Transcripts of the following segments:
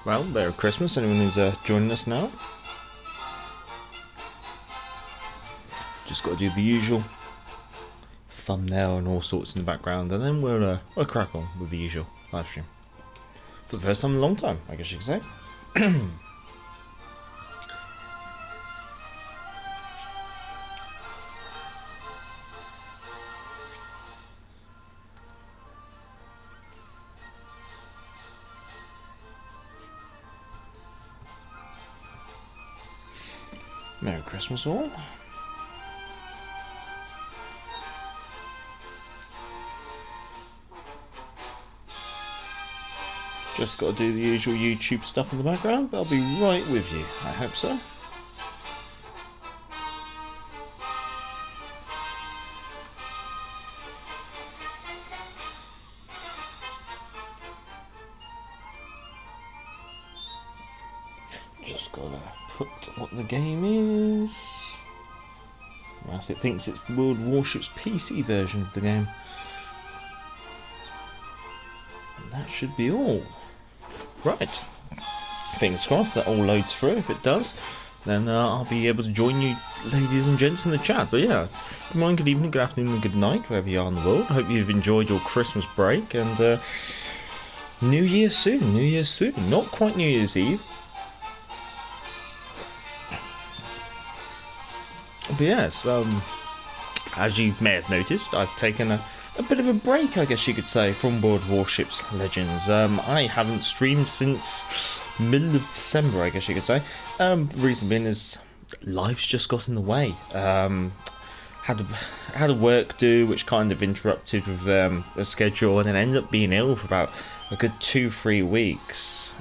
Well, Merry Christmas, anyone who's joining us now. Just got to do the usual thumbnail and all sorts in the background, and then we'll crack on with the usual live stream. For the first time in a long time, I guess you could say. Merry Christmas all. Just got to do the usual YouTube stuff in the background, but I'll be right with you. I hope so. Just gotta put what the game is. As it thinks it's the World Warships PC version of the game. And that should be all. Right. Fingers crossed that all loads through. If it does, then I'll be able to join you ladies and gents in the chat. But yeah, good morning, good evening, good afternoon and good night, wherever you are in the world. Hope you've enjoyed your Christmas break, and New Year soon, New Year soon. Not quite New Year's Eve. But yes, as you may have noticed, I've taken a bit of a break, I guess you could say, from World Warships Legends. I haven't streamed since middle of December, I guess you could say. The reason being is life's just got in the way. Had a work do, which kind of interrupted with a schedule, and then ended up being ill for about a good 2-3 weeks.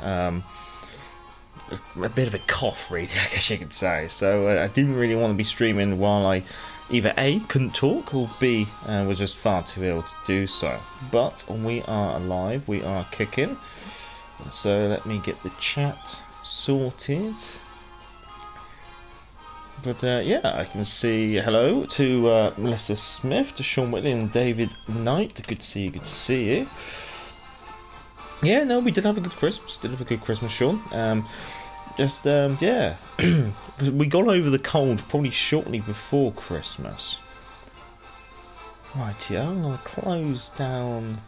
A bit of a cough, really, I guess you could say. So I didn't really want to be streaming while I either A, couldn't talk, or B, was just far too ill to do so. But we are alive, we are kicking. So let me get the chat sorted. But yeah, I can see hello to Melissa Smith, to Sean Whitley and David Knight. Good to see you, good to see you. Yeah, no, we did have a good Christmas. Did have a good Christmas, Sean. Yeah, we got over the cold probably shortly before Christmas. Right, yeah, I'm going to close down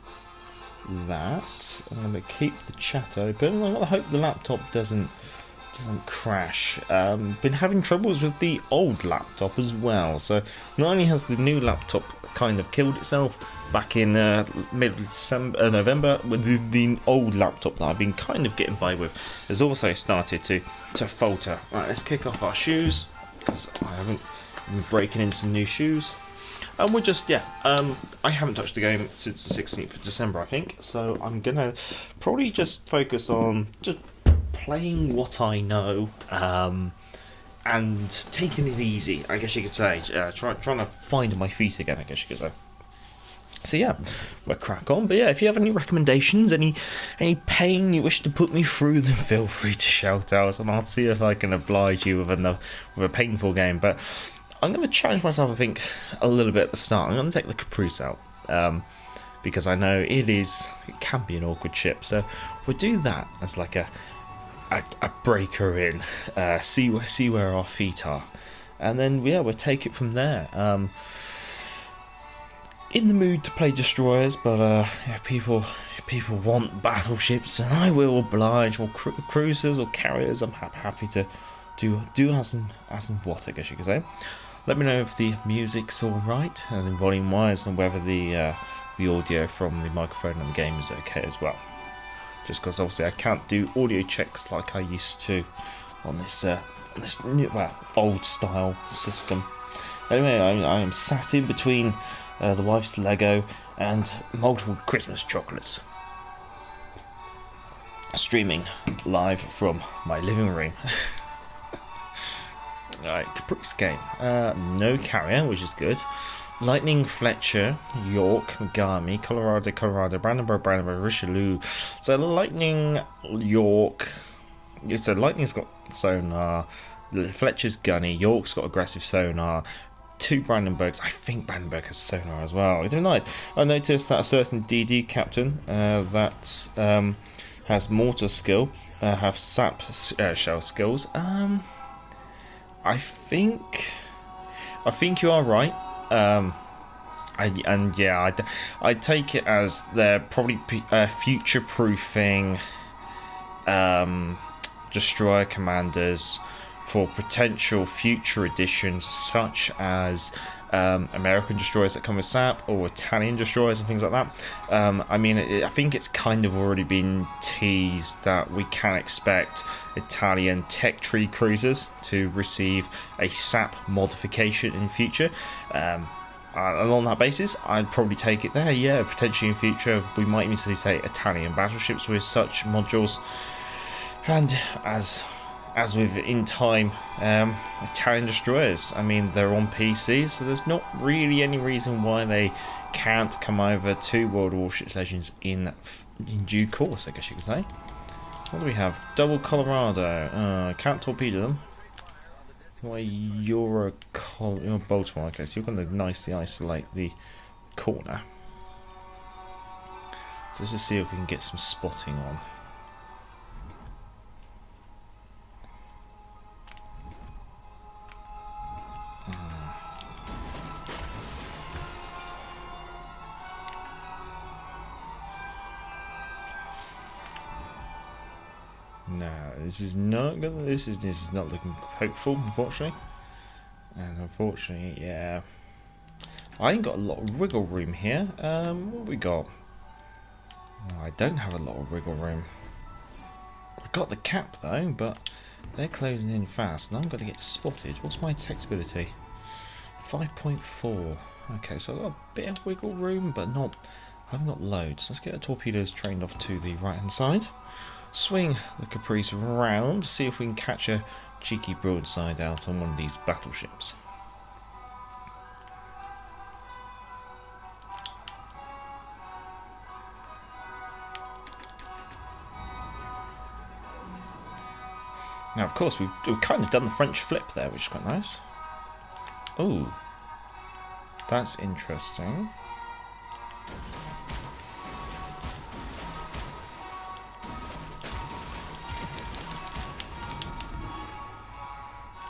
that. I'm going to keep the chat open. I hope the laptop doesn't crash. Been having troubles with the old laptop as well. So not only has the new laptop kind of killed itself back in November, with the old laptop that I've been kind of getting by with has also started to falter. Right, let's kick off our shoes, because I haven't been breaking in some new shoes. And we're just, yeah, I haven't touched the game since the 16th of December, I think, so I'm gonna probably just focus on just playing what I know, and taking it easy, I guess you could say. Trying to find my feet again, I guess you could say. So yeah, we'll crack on. But yeah, if you have any recommendations, any pain you wish to put me through, then feel free to shout out, and I'll see if I can oblige you with a painful game. But I'm going to challenge myself, I think, a little bit at the start. I'm going to take the Caprice out, because I know it can be an awkward ship. So we'll do that as like a breaker in, see where our feet are, and then yeah, we'll take it from there. In the mood to play destroyers, but yeah, people want battleships, and I will oblige, or cruisers or carriers. I'm happy to do as and what, I guess you could say. Let me know if the music's all right, as in volume wise, and whether the audio from the microphone and the game is okay as well. Just because obviously I can't do audio checks like I used to on this new, old style system. Anyway, I am sat in between the wife's Lego and multiple Christmas chocolates, streaming live from my living room. Alright, Caprice game. No carrier, which is good. Lightning, Fletcher, York, Megami, Colorado, Brandenburg, Richelieu. So Lightning, York. So Lightning's got sonar. Fletcher's gunny. York's got aggressive sonar. two Brandenburgs. I think Brandenburg has sonar as well. I don't know. I noticed that a certain DD captain that has mortar skill have sap shell skills. I think you are right. I take it as they're probably future-proofing destroyer commanders for potential future editions, such as American destroyers that come with SAP, or Italian destroyers and things like that. I mean, I think it's kind of already been teased that we can expect Italian tech tree cruisers to receive a SAP modification in future. And on that basis, I'd probably take it there. Yeah, potentially in future we might even see Italian battleships with such modules. And as with in time, Italian destroyers, I mean, they're on PC, so there's not really any reason why they can't come over to World Warships Legends in due course, I guess you could say. What do we have? Double Colorado. Can't torpedo them. Why, you're Baltimore. Okay, so you're going to nicely isolate the corner. So let's just see if we can get some spotting on. No, this is not gonna. This is not looking hopeful, unfortunately. And unfortunately, yeah, I ain't got a lot of wiggle room here. What we got? No, I don't have a lot of wiggle room. I've got the cap though, but they're closing in fast, and I'm going to get spotted. What's my detectability? 5.4. Okay, so I've got a bit of wiggle room, but not. I haven't got loads. Let's get the torpedoes trained off to the right-hand side. Swing the Caprice round, see if we can catch a cheeky broadside out on one of these battleships. Now, of course, we've kind of done the French flip there, which is quite nice. Ooh, that's interesting.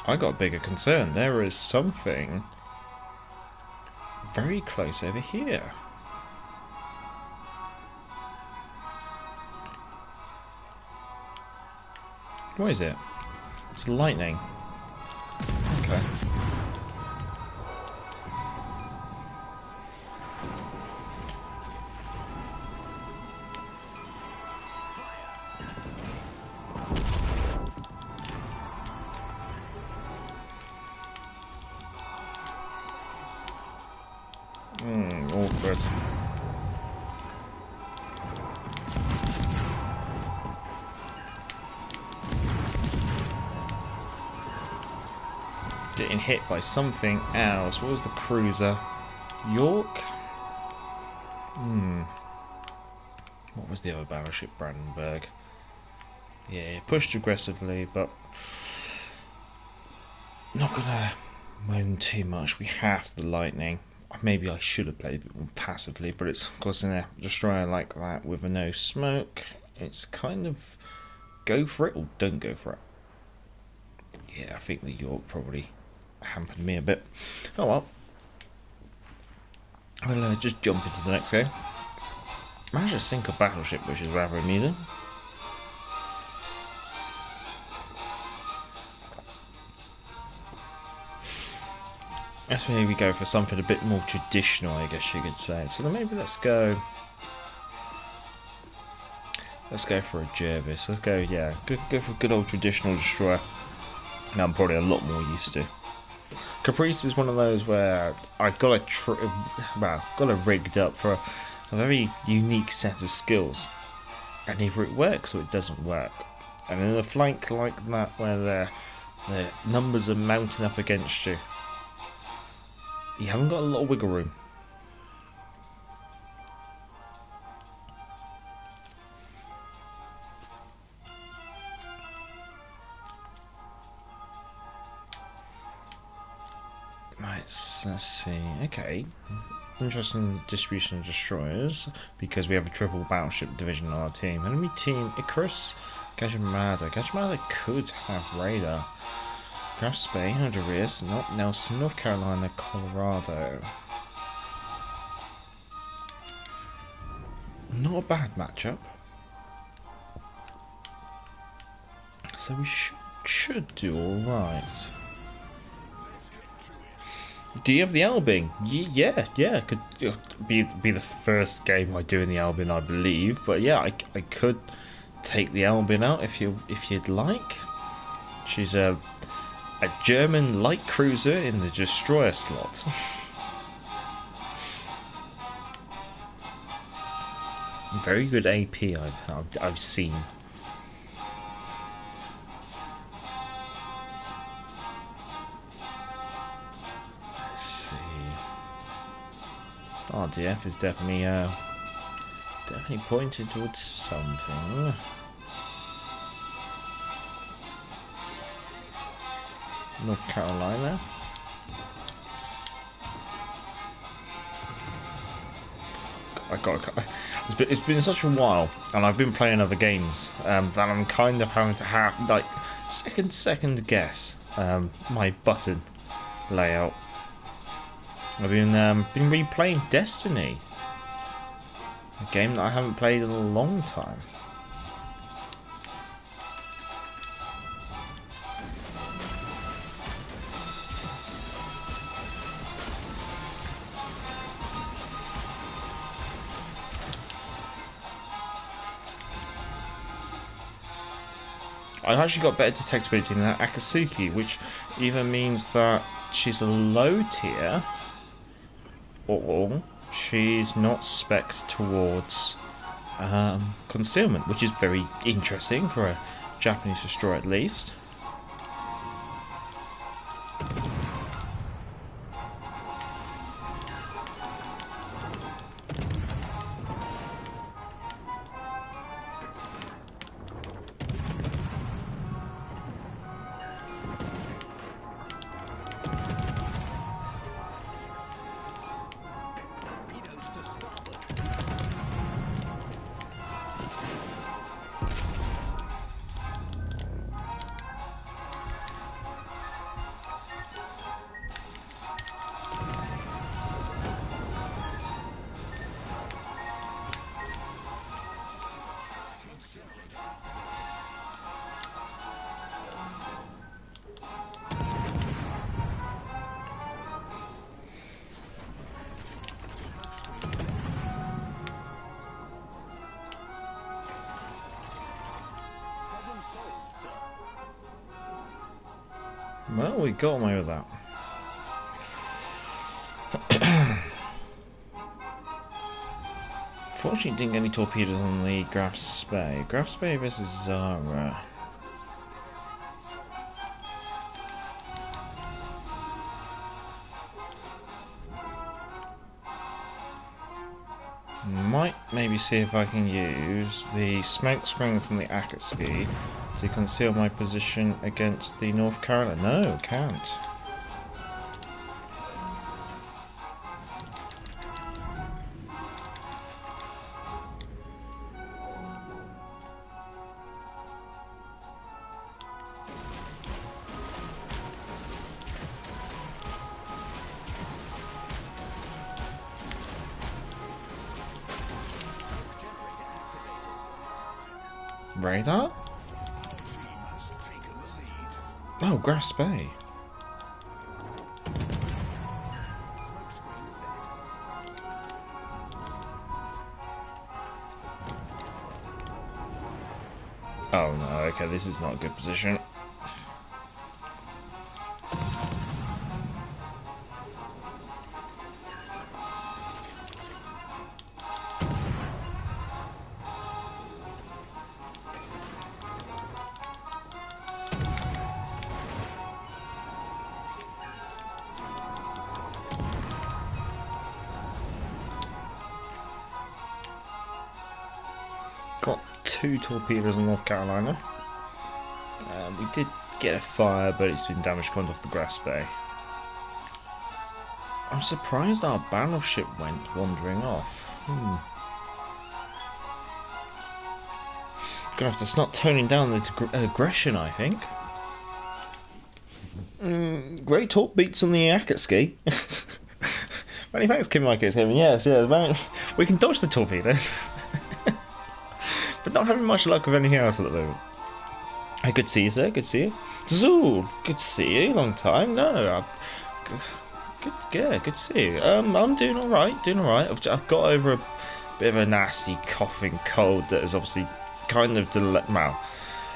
I got a bigger concern. There is something very close over here. What is it? It's lightning. Okay. Awkward. Getting hit by something else. What was the cruiser? York? What was the other battleship? Brandenburg. Yeah, pushed aggressively, but not gonna moan too much. We have the lightning. Maybe I should have played a bit more passively, but it's, of course, in a destroyer like that with a no smoke, it's kind of go for it or don't go for it. Yeah, I think the York probably hampered me a bit. Oh well. I'll just jump into the next game. Managed to sink a battleship, which is rather amusing. Let's maybe go for something a bit more traditional, I guess you could say. So then maybe let's go for a Jervis. Let's go, yeah, go for a good old traditional destroyer. Now I'm probably a lot more used to. Caprice is one of those where I got it rigged up for a very unique set of skills, and either it works or it doesn't work. And in a flank like that, where the numbers are mounting up against you, you haven't got a lot of wiggle room. Right, Let's see. Okay. Interesting distribution of destroyers, because we have a triple battleship division on our team. Enemy team: Icarus, Gajimada. Gajimada could have radar. Graf Zeppelin, Honduras, not Nelson, North Carolina, Colorado. Not a bad matchup. So we should do alright. Do you have the Elbing? Yeah. Could be the first game I do in the Elbing, I believe. But yeah, I could take the Elbing out if you'd like. She's a German light cruiser in the destroyer slot. Very good AP I've seen. RDF is definitely pointed towards something. North Carolina. It's been such a while, and I've been playing other games that I'm kind of having to have like second guess my button layout. I've been replaying Destiny, a game that I haven't played in a long time. I've actually got better detectability than that Akatsuki, which either means that she's a low tier, or she's not spec'd towards concealment, which is very interesting for a Japanese destroyer at least. Well, we got away with that. Fortunately, didn't get any torpedoes on the Graf Zeppelin. Graf Zeppelin versus Zara. Might maybe see if I can use the smoke screen from the Akatsuki to conceal my position against the North Carolina. No, can't. Radar? Oh, Graf Zeppelin. Oh no, okay, this is not a good position. Got 2 torpedoes in North Carolina. We did get a fire, but it's been damage content off the Graf Zeppelin. I'm surprised our battleship went wandering off. Gonna have to start toning down the aggression, I think. Great talk beats on the Akatsuki. Many thanks, Kim Mikey. Yes, we can dodge the torpedoes. But not having much luck with anything else at the moment. Hey, good to see you, sir. Good to see you. Zool, good to see you. Long time. No, good to see you. I'm doing all right. I've got over a bit of a nasty coughing cold that has obviously kind of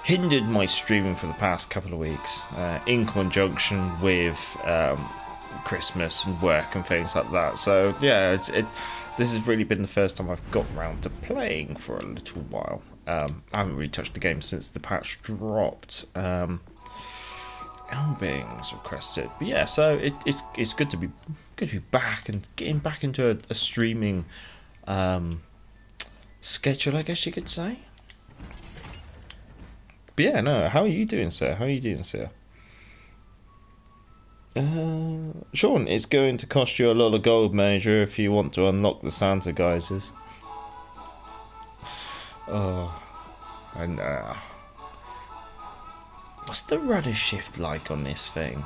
hindered my streaming for the past couple of weeks, in conjunction with Christmas and work and things like that. So yeah, this has really been the first time I've got round to playing for a little while. I haven't really touched the game since the patch dropped. Elbing's requested, but yeah, so it's good to be back and getting back into a streaming schedule, I guess you could say. But yeah, no, how are you doing, sir? Sean, it's going to cost you a lot of gold, Major, if you want to unlock the Santa guises. Oh, and what's the rudder shift like on this thing?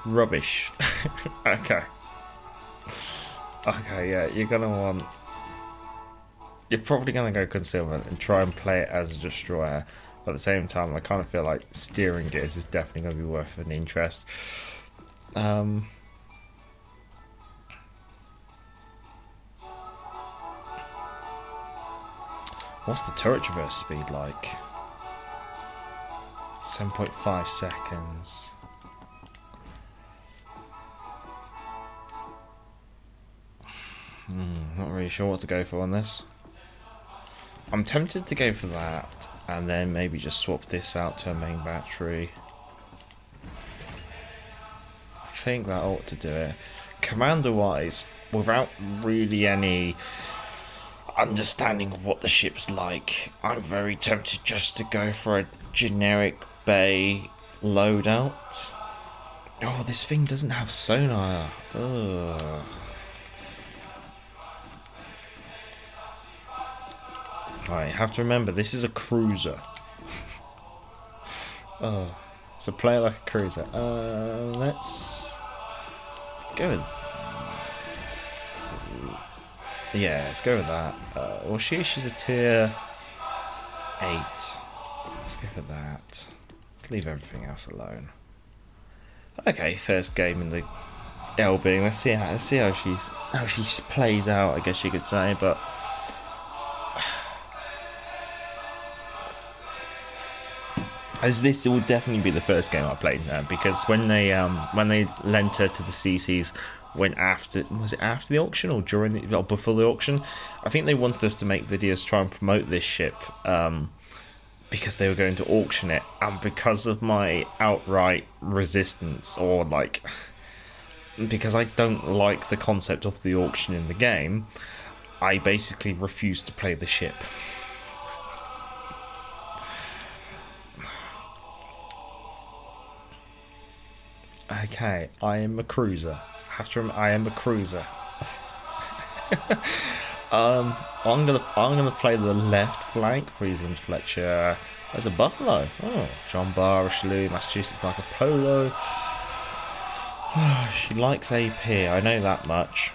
Rubbish. Okay, yeah, you're probably gonna go concealment and try and play it as a destroyer. But at the same time, I kind of feel like steering gears is definitely going to be worth an interest. What's the turret traverse speed like? 7.5 seconds. Not really sure what to go for on this. I'm tempted to go for that, and then maybe just swap this out to a main battery. I think that ought to do it. Commander-wise, without really any understanding of what the ship's like, I'm very tempted just to go for a generic bay loadout. Oh, this thing doesn't have sonar. Ugh. I have to remember, this is a cruiser. Oh, so play like a cruiser. Let's go with... Yeah, let's go with that. Well, she's a tier 8. Let's go for that. Let's leave everything else alone. Okay, first game in the Elbing. Let's see how she plays out, I guess you could say, but as this will definitely be the first game I played, because when they lent her to the CCs, was it after the auction or during or before the auction? I think they wanted us to make videos to try and promote this ship, because they were going to auction it, and because of my outright resistance, or like, because I don't like the concept of the auction in the game, I basically refused to play the ship. Okay, I am a cruiser. I am a cruiser. I'm gonna play the left flank. Friesen Fletcher. There's a Buffalo. Oh, Jean Bar, Richelieu, Massachusetts, Marco Polo. She likes AP. I know that much.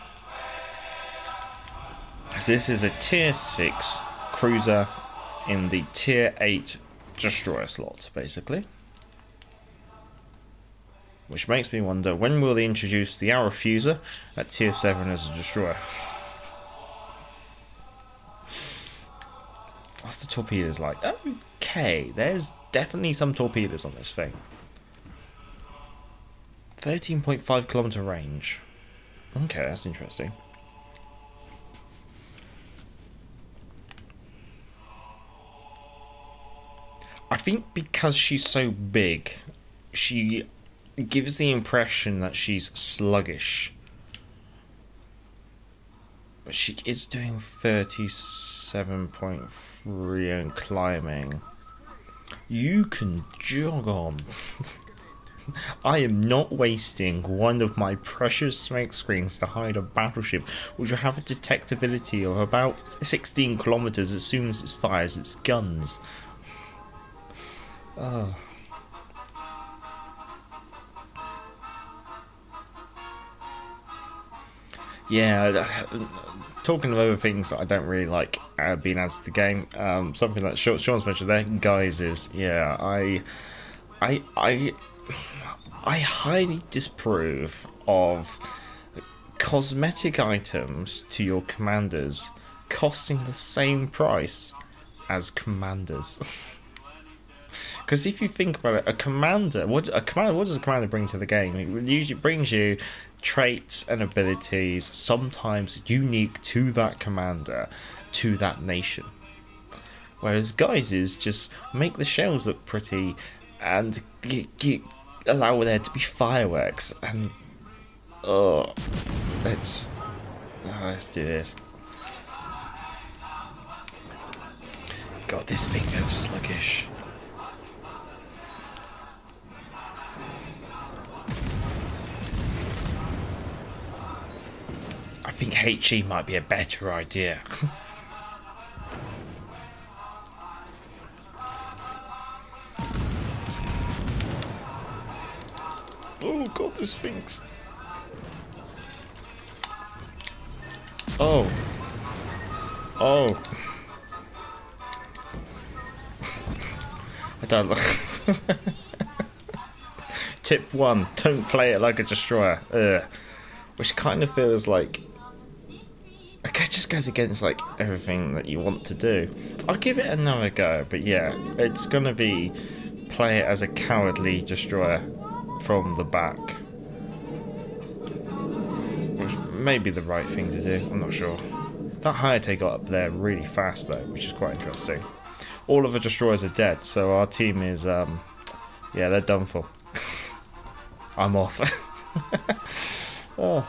This is a tier 6 cruiser in the tier 8 destroyer slot, basically. Which makes me wonder, when will they introduce the Arrow Fuser at tier 7 as a destroyer? What's the torpedoes like? Okay, there's definitely some torpedoes on this thing. 13.5 kilometer range. Okay, that's interesting. I think because she's so big, she gives the impression that she's sluggish. But she is doing 37.3 and climbing. You can jog on. I am not wasting one of my precious smoke screens to hide a battleship which will have a detectability of about 16 kilometers as soon as it fires its guns. Oh. Yeah, talking of other things that I don't really like being added to the game, something like Sean's mentioned there, guises. Yeah, I, I, I highly disapprove of cosmetic items to your commanders costing the same price as commanders. Because if you think about it, a commander, what does a commander bring to the game? It usually brings you traits and abilities, sometimes unique to that commander, to that nation. Whereas guises just make the shells look pretty, and you allow there to be fireworks. And let's do this. God, this thing goes sluggish. I think HE might be a better idea. Oh god, this thing's... Oh. Oh. I don't look. Tip 1, don't play it like a destroyer. Which kind of feels like... I guess it just goes against like everything that you want to do. I'll give it another go, but yeah, it's gonna be play it as a cowardly destroyer from the back. Which may be the right thing to do, I'm not sure. That Hayate got up there really fast though, which is quite interesting. All of the destroyers are dead, so our team is, yeah, they're done for. I'm off. Oh.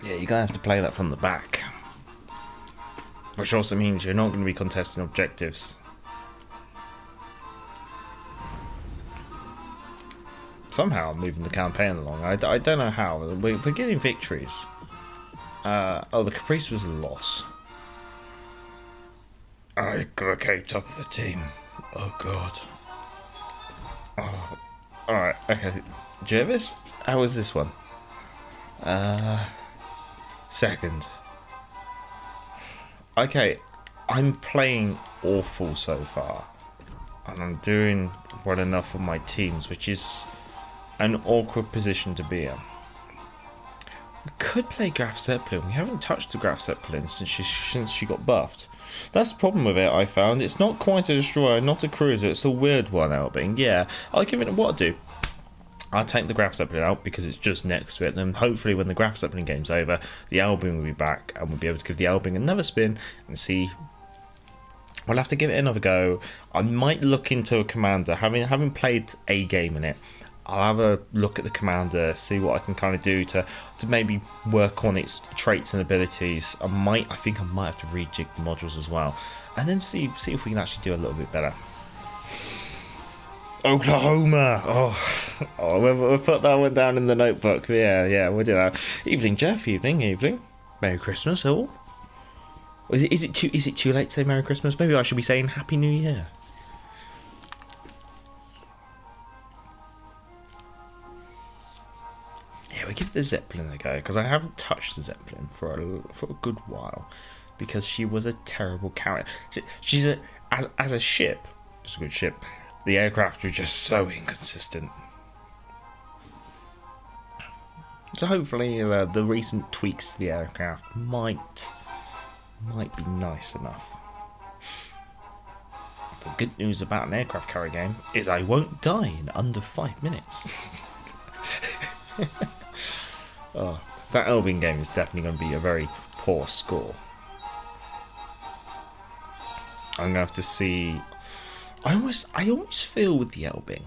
Yeah, you're gonna have to play that from the back. Which also means you're not going to be contesting objectives. Somehow I'm moving the campaign along. I don't know how. We're getting victories. Oh, the Caprice was a loss. I got came top of the team. Oh god. Oh. Alright, okay. Jervis? How was this one? Second. Okay, I'm playing awful so far. And I'm doing well enough on my teams, which is an awkward position to be in. We could play Graf Zeppelin. We haven't touched the Graf Zeppelin since she got buffed. That's the problem with it, I found. It's not quite a destroyer, not a cruiser. It's a weird one, Elbing. Yeah, I'll give it what I do. I'll take the Graf Zeppelin out because it's just next to it. Then hopefully when the Graf Zeppelin game's over, the Elbing will be back and we'll be able to give the Elbing another spin and see. We'll have to give it another go. I might look into a commander. Having played a game in it, I'll have a look at the commander, see what I can kind of do to maybe work on its traits and abilities. I think I might have to rejig the modules as well, and then see if we can actually do a little bit better. Oklahoma! Oh, we'll put that one down in the notebook. Yeah, we'll do that. Evening, Jeff. Evening. Merry Christmas, all. Is it too late to say Merry Christmas? Maybe I should be saying Happy New Year. Yeah, we give the Zeppelin a go because I haven't touched the Zeppelin for a good while because she was a terrible character. She's as a ship, it's a good ship. The aircraft are just so inconsistent. So hopefully the recent tweaks to the aircraft might be nice enough. The good news about an aircraft carrier game is I won't die in under 5 minutes. Oh, that Elbing game is definitely going to be a very poor score. I'm going to have to see... I always feel with the Elbing,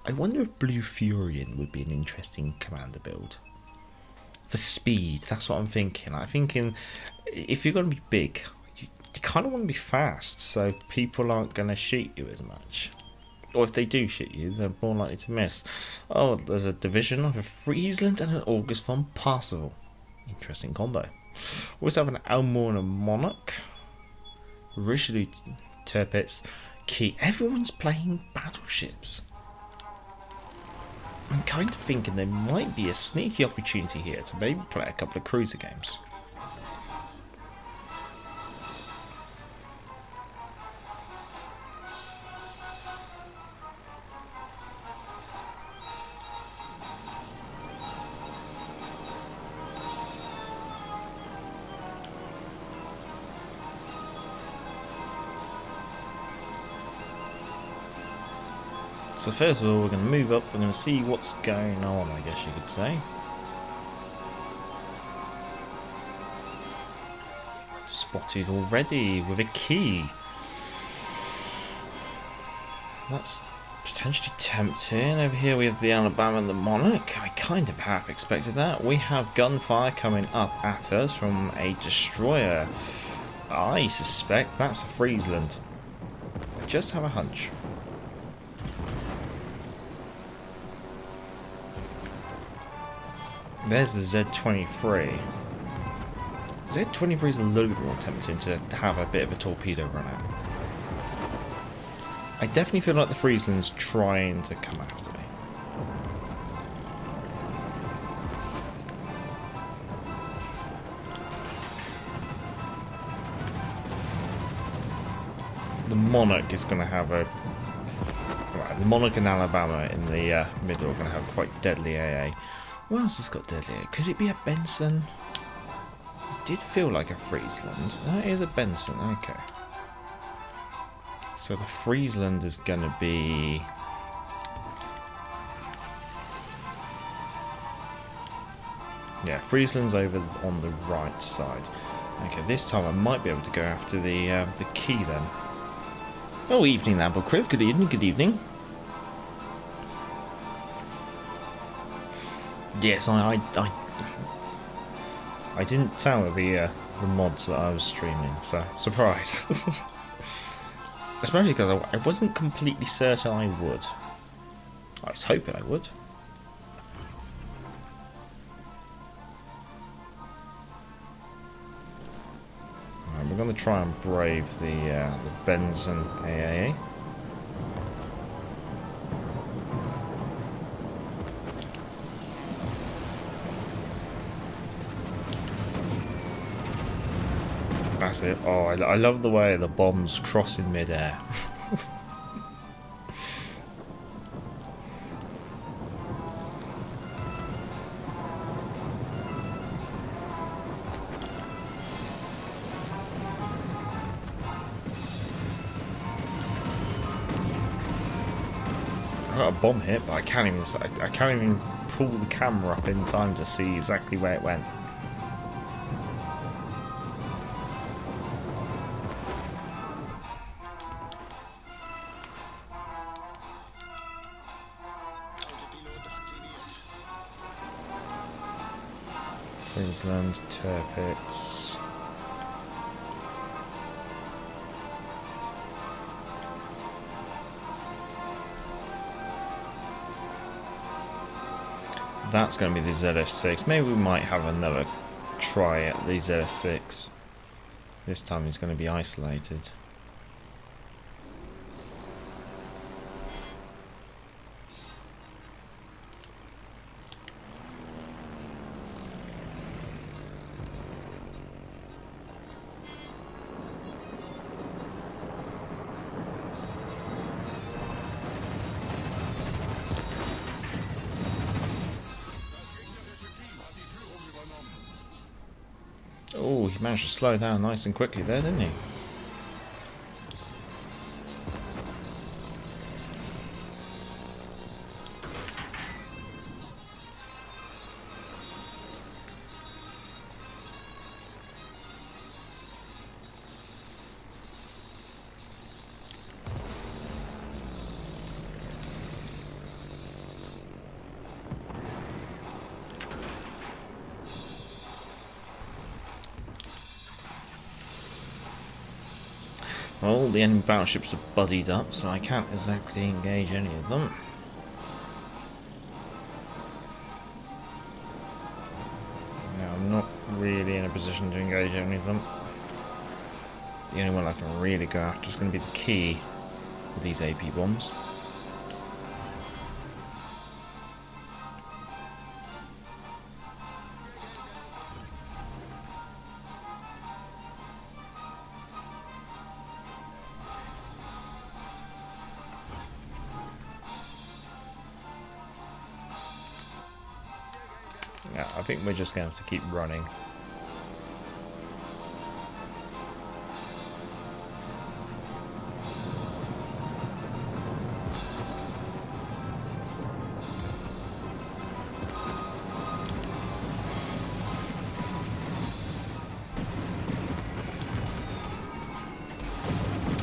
I wonder if Blue Furion would be an interesting commander build. For speed, that's what I'm thinking. I'm thinking if you're going to be big, you kind of want to be fast, so people aren't going to shoot you as much. Or if they do shoot you, they're more likely to miss. Oh, there's a division of a Friesland and an August von Parsifal. Interesting combo. We also have an Elmore and a Monarch. Richelieu, Tirpitz, Key. Everyone's playing battleships. I'm kind of thinking there might be a sneaky opportunity here to maybe play a couple of cruiser games. So first of all, we're going to move up, we're going to see what's going on, I guess you could say. Spotted already with a key. That's potentially tempting. Over here we have the Alabama and the Monarch. I kind of half expected that. We have gunfire coming up at us from a destroyer. I suspect that's a Friesland. I just have a hunch. There's the Z-23. Z-23 is a little bit more tempting to have a bit of a torpedo run out. I definitely feel like the Friesland's trying to come after me. The Monarch is going to have a... Right, the Monarch and Alabama in the middle are going to have quite deadly AA. What else has got deadly AA? Could it be a Benson? It did feel like a Friesland. That is a Benson, okay. So the Friesland is going to be... Yeah, Friesland's over on the right side. Okay, this time I might be able to go after the key then. Oh, evening, Lamblecriv. Good evening, good evening. Yes, I didn't tell the mods that I was streaming, so surprise. Especially because I wasn't completely certain I would. I was hoping I would. Right, we're going to try and brave the Benson AAA. That's it. Oh, I love the way the bombs cross in mid-air. I got a bomb hit, but I can't even pull the camera up in time to see exactly where it went. Queensland, Tirpitz. That's going to be the ZF6. Maybe we might have another try at the ZF6. This time he's going to be isolated. Oh, he managed to slow down nice and quickly there, didn't he? Well, the enemy battleships are buddied up, so I can't exactly engage any of them. No, I'm not really in a position to engage any of them. The only one I can really go after is going to be the key with these AP bombs. Yeah, I think we're just going to have to keep running.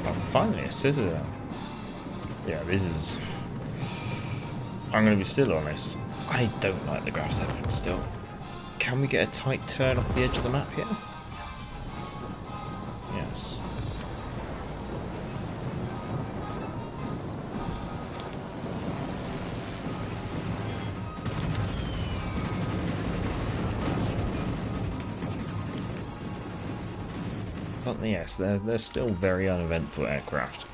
Oh, finally a citadel. Yeah, this is... I'm going to be still honest. I don't like the Graf Zeppelin still. Can we get a tight turn off the edge of the map here? Yes. But yes, they're still very uneventful aircraft.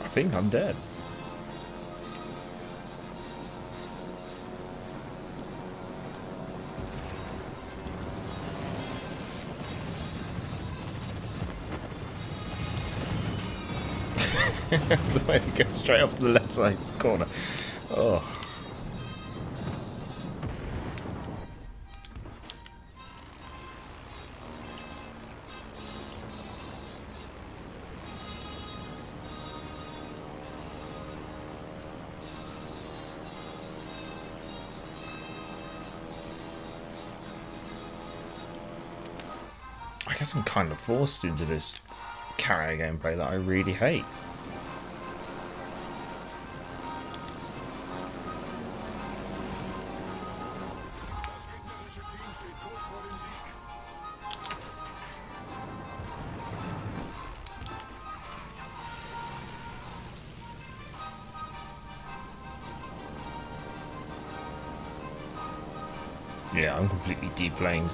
I think I'm dead. The way to go straight off the left side corner. Oh. I guess I'm kind of forced into this carrier gameplay that I really hate. Yeah, I'm completely deplaned.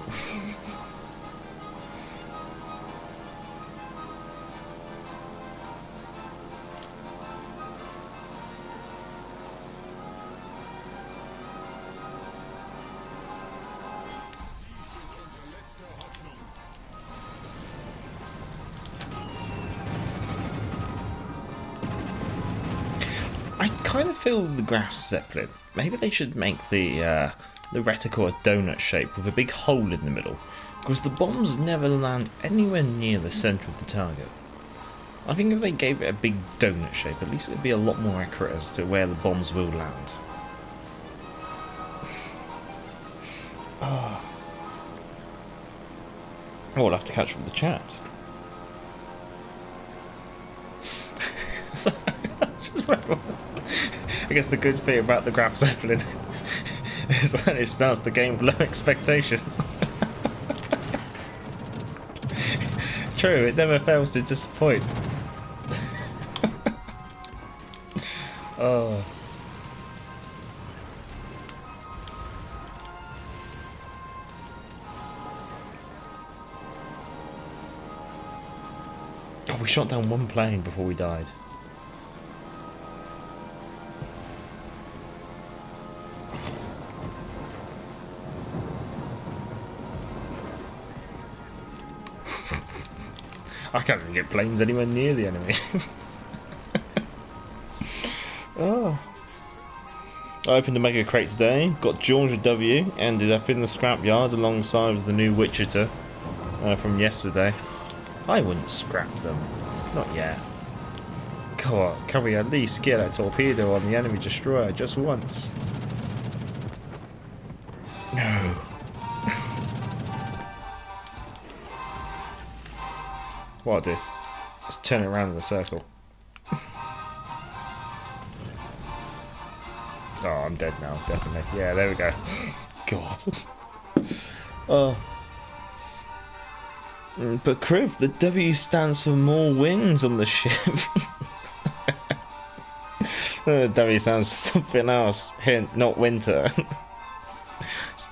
I kind of feel the Graf Zeppelin. Maybe they should make the reticle a donut shape with a big hole in the middle, because the bombs never land anywhere near the centre of the target. I think if they gave it a big donut shape, at least it'd be a lot more accurate as to where the bombs will land. Oh. Oh, we'll have to catch up with the chat. I guess the good thing about the Graf Zeppelin is that it starts the game with low expectations. True, it never fails to disappoint. Oh. Oh, we shot down one plane before we died. I can't even get planes anywhere near the enemy. Oh. I opened a mega crate today, got Georgia W, ended up in the scrapyard alongside with the new Wichita from yesterday. I wouldn't scrap them. Not yet. Come on, can we at least get a torpedo on the enemy destroyer just once? No. What I'll do? Just turn it around in a circle. Oh, I'm dead now, definitely. Yeah, there we go. God. Oh. But Criv, the W stands for more wings on the ship. W stands for something else. Hint, not winter. It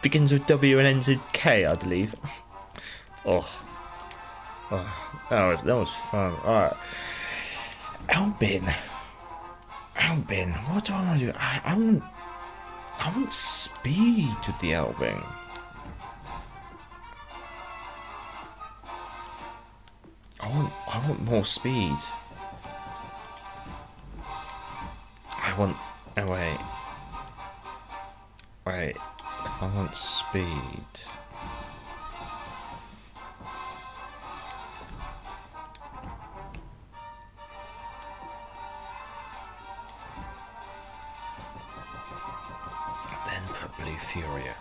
begins with W and ends in K, I believe. Oh. That was fun. Alright. Elbing, what do I want to do? I want speed with the Elbing. I want more speed. Oh wait. If I want speed. Then put Blue Fury on.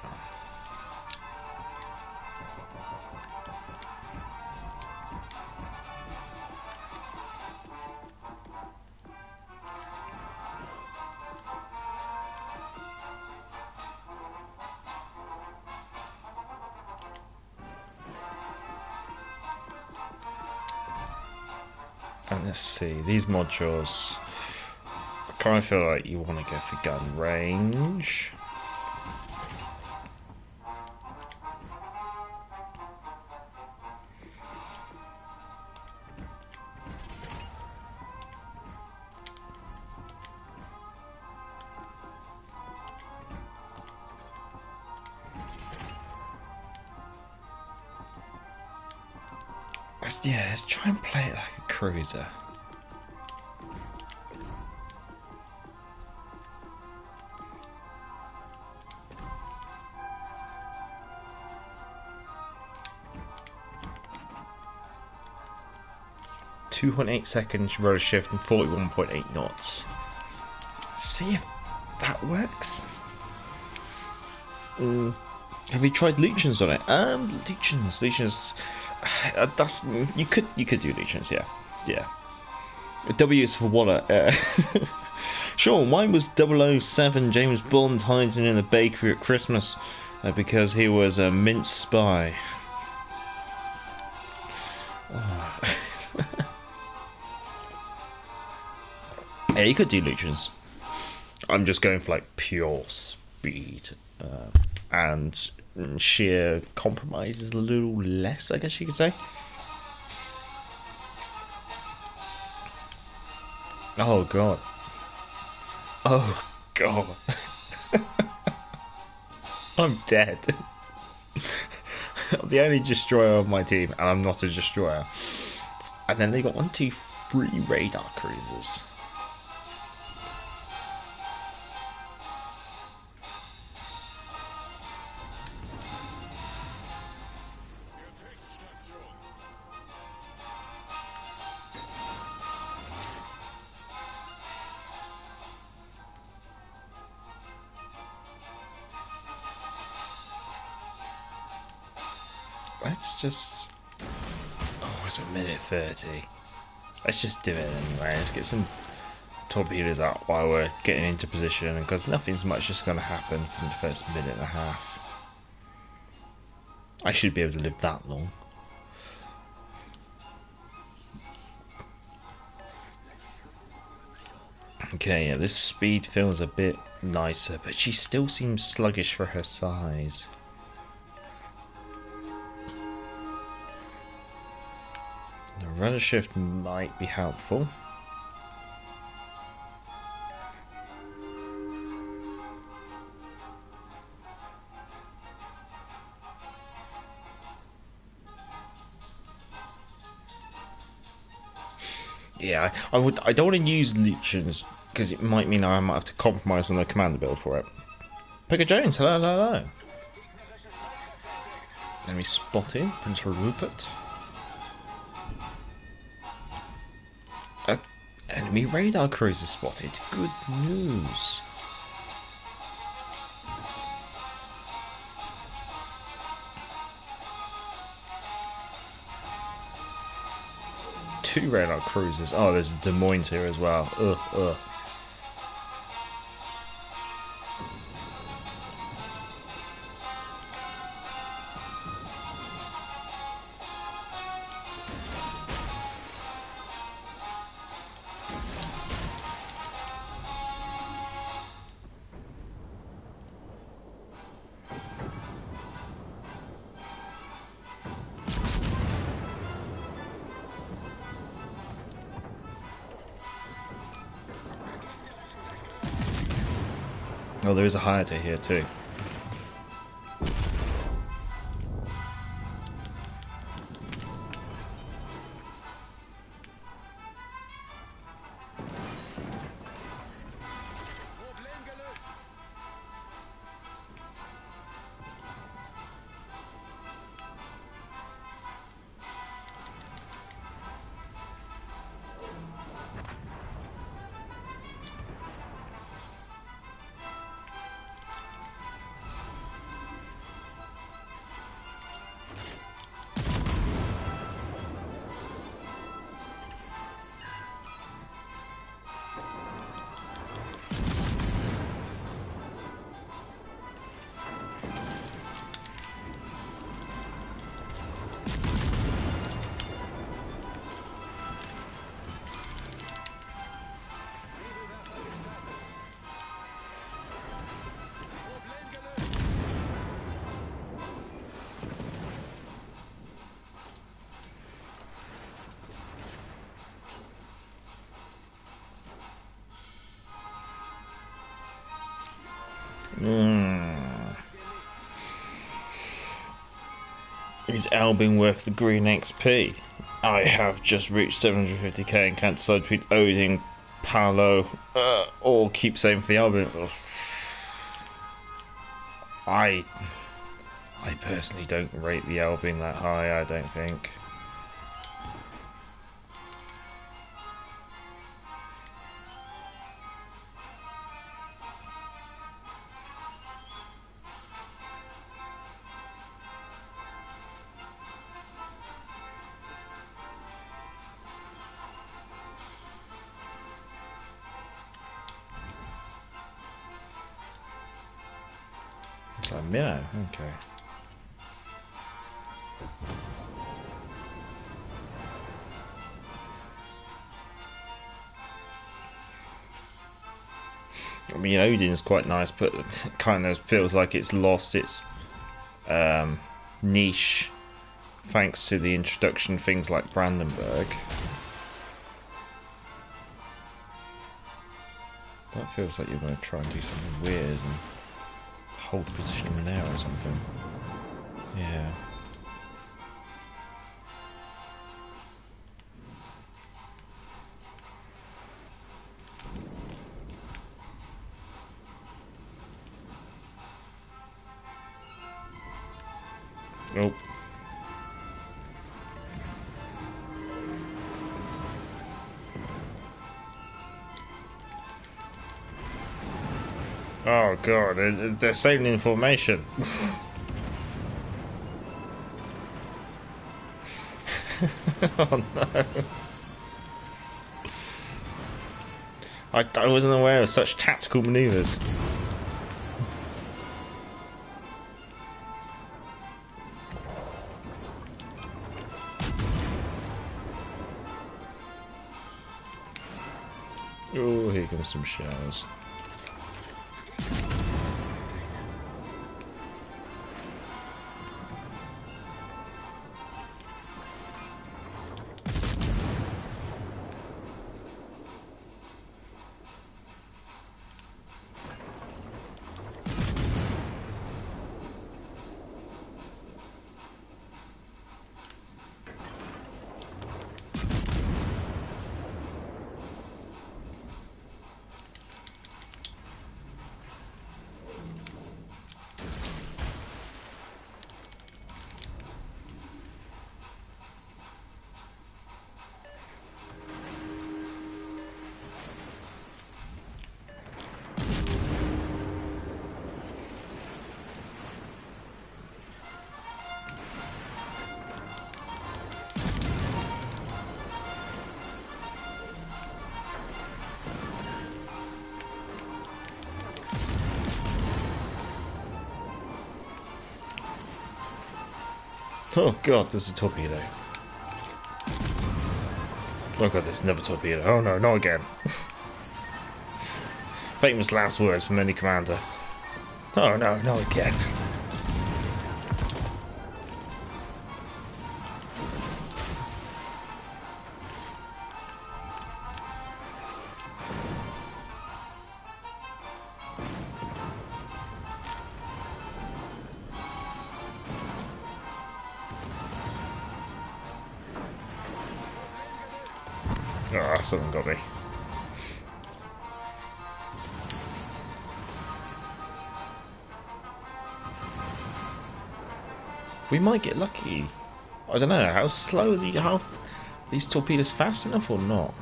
And let's see, these modules, I kind of feel like you want to go for gun range. Yeah, let's try and play it like a cruiser. .8 seconds rotor shift and 41.8 knots. See if that works. Have you tried Legions on it? Legions. That's you could do Legions, yeah. W is for wallet. Sure, mine was 007 James Bond hiding in a bakery at Christmas because he was a mince spy. Oh. Yeah, you could do Legions. I'm just going for like pure speed and sheer compromise is a little less, I guess you could say. Oh god. Oh god. I'm dead. I'm the only destroyer of my team, and I'm not a destroyer. And then they got 1, 2, 3 radar cruisers. Let's just... Oh, it's a minute 30. Let's just do it anyway. Let's get some torpedoes out while we're getting into position, because nothing's much just going to happen in the first minute and a half. I should be able to live that long. Okay, yeah, this speed feels a bit nicer, but she still seems sluggish for her size. The Rudder shift might be helpful. Yeah, I don't want to use legions because it might mean I might have to compromise on the commander build for it. Pegger Jones, hello, hello, hello. Enemy spotted, Prince Rupert. Enemy radar cruiser spotted. Good news. Two radar cruisers. Oh, there's Des Moines here as well. Ugh. Oh, there is a Hayate here too. Is Elbing worth the green XP? I have just reached 750k and can't decide between Odin, Paolo, or keep saving for the Elbing. Ugh. I personally don't rate the Elbing that high, I don't think. It's like minnow, okay. I mean, Odin's quite nice, but it kind of feels like it's lost its niche thanks to the introduction of things like Brandenburg. That feels like you're going to try and do something weird and hold the position in there or something. Yeah. Oh. Oh god, they're saving information. Oh no. I wasn't aware of such tactical maneuvers. Oh, here comes some shells. Oh god, there's a torpedo. Oh god, there's another torpedo. Oh no, not again. Famous last words from any commander. Oh no, not again. Ah, something got me. We might get lucky. I don't know how how these torpedoes fast enough or not.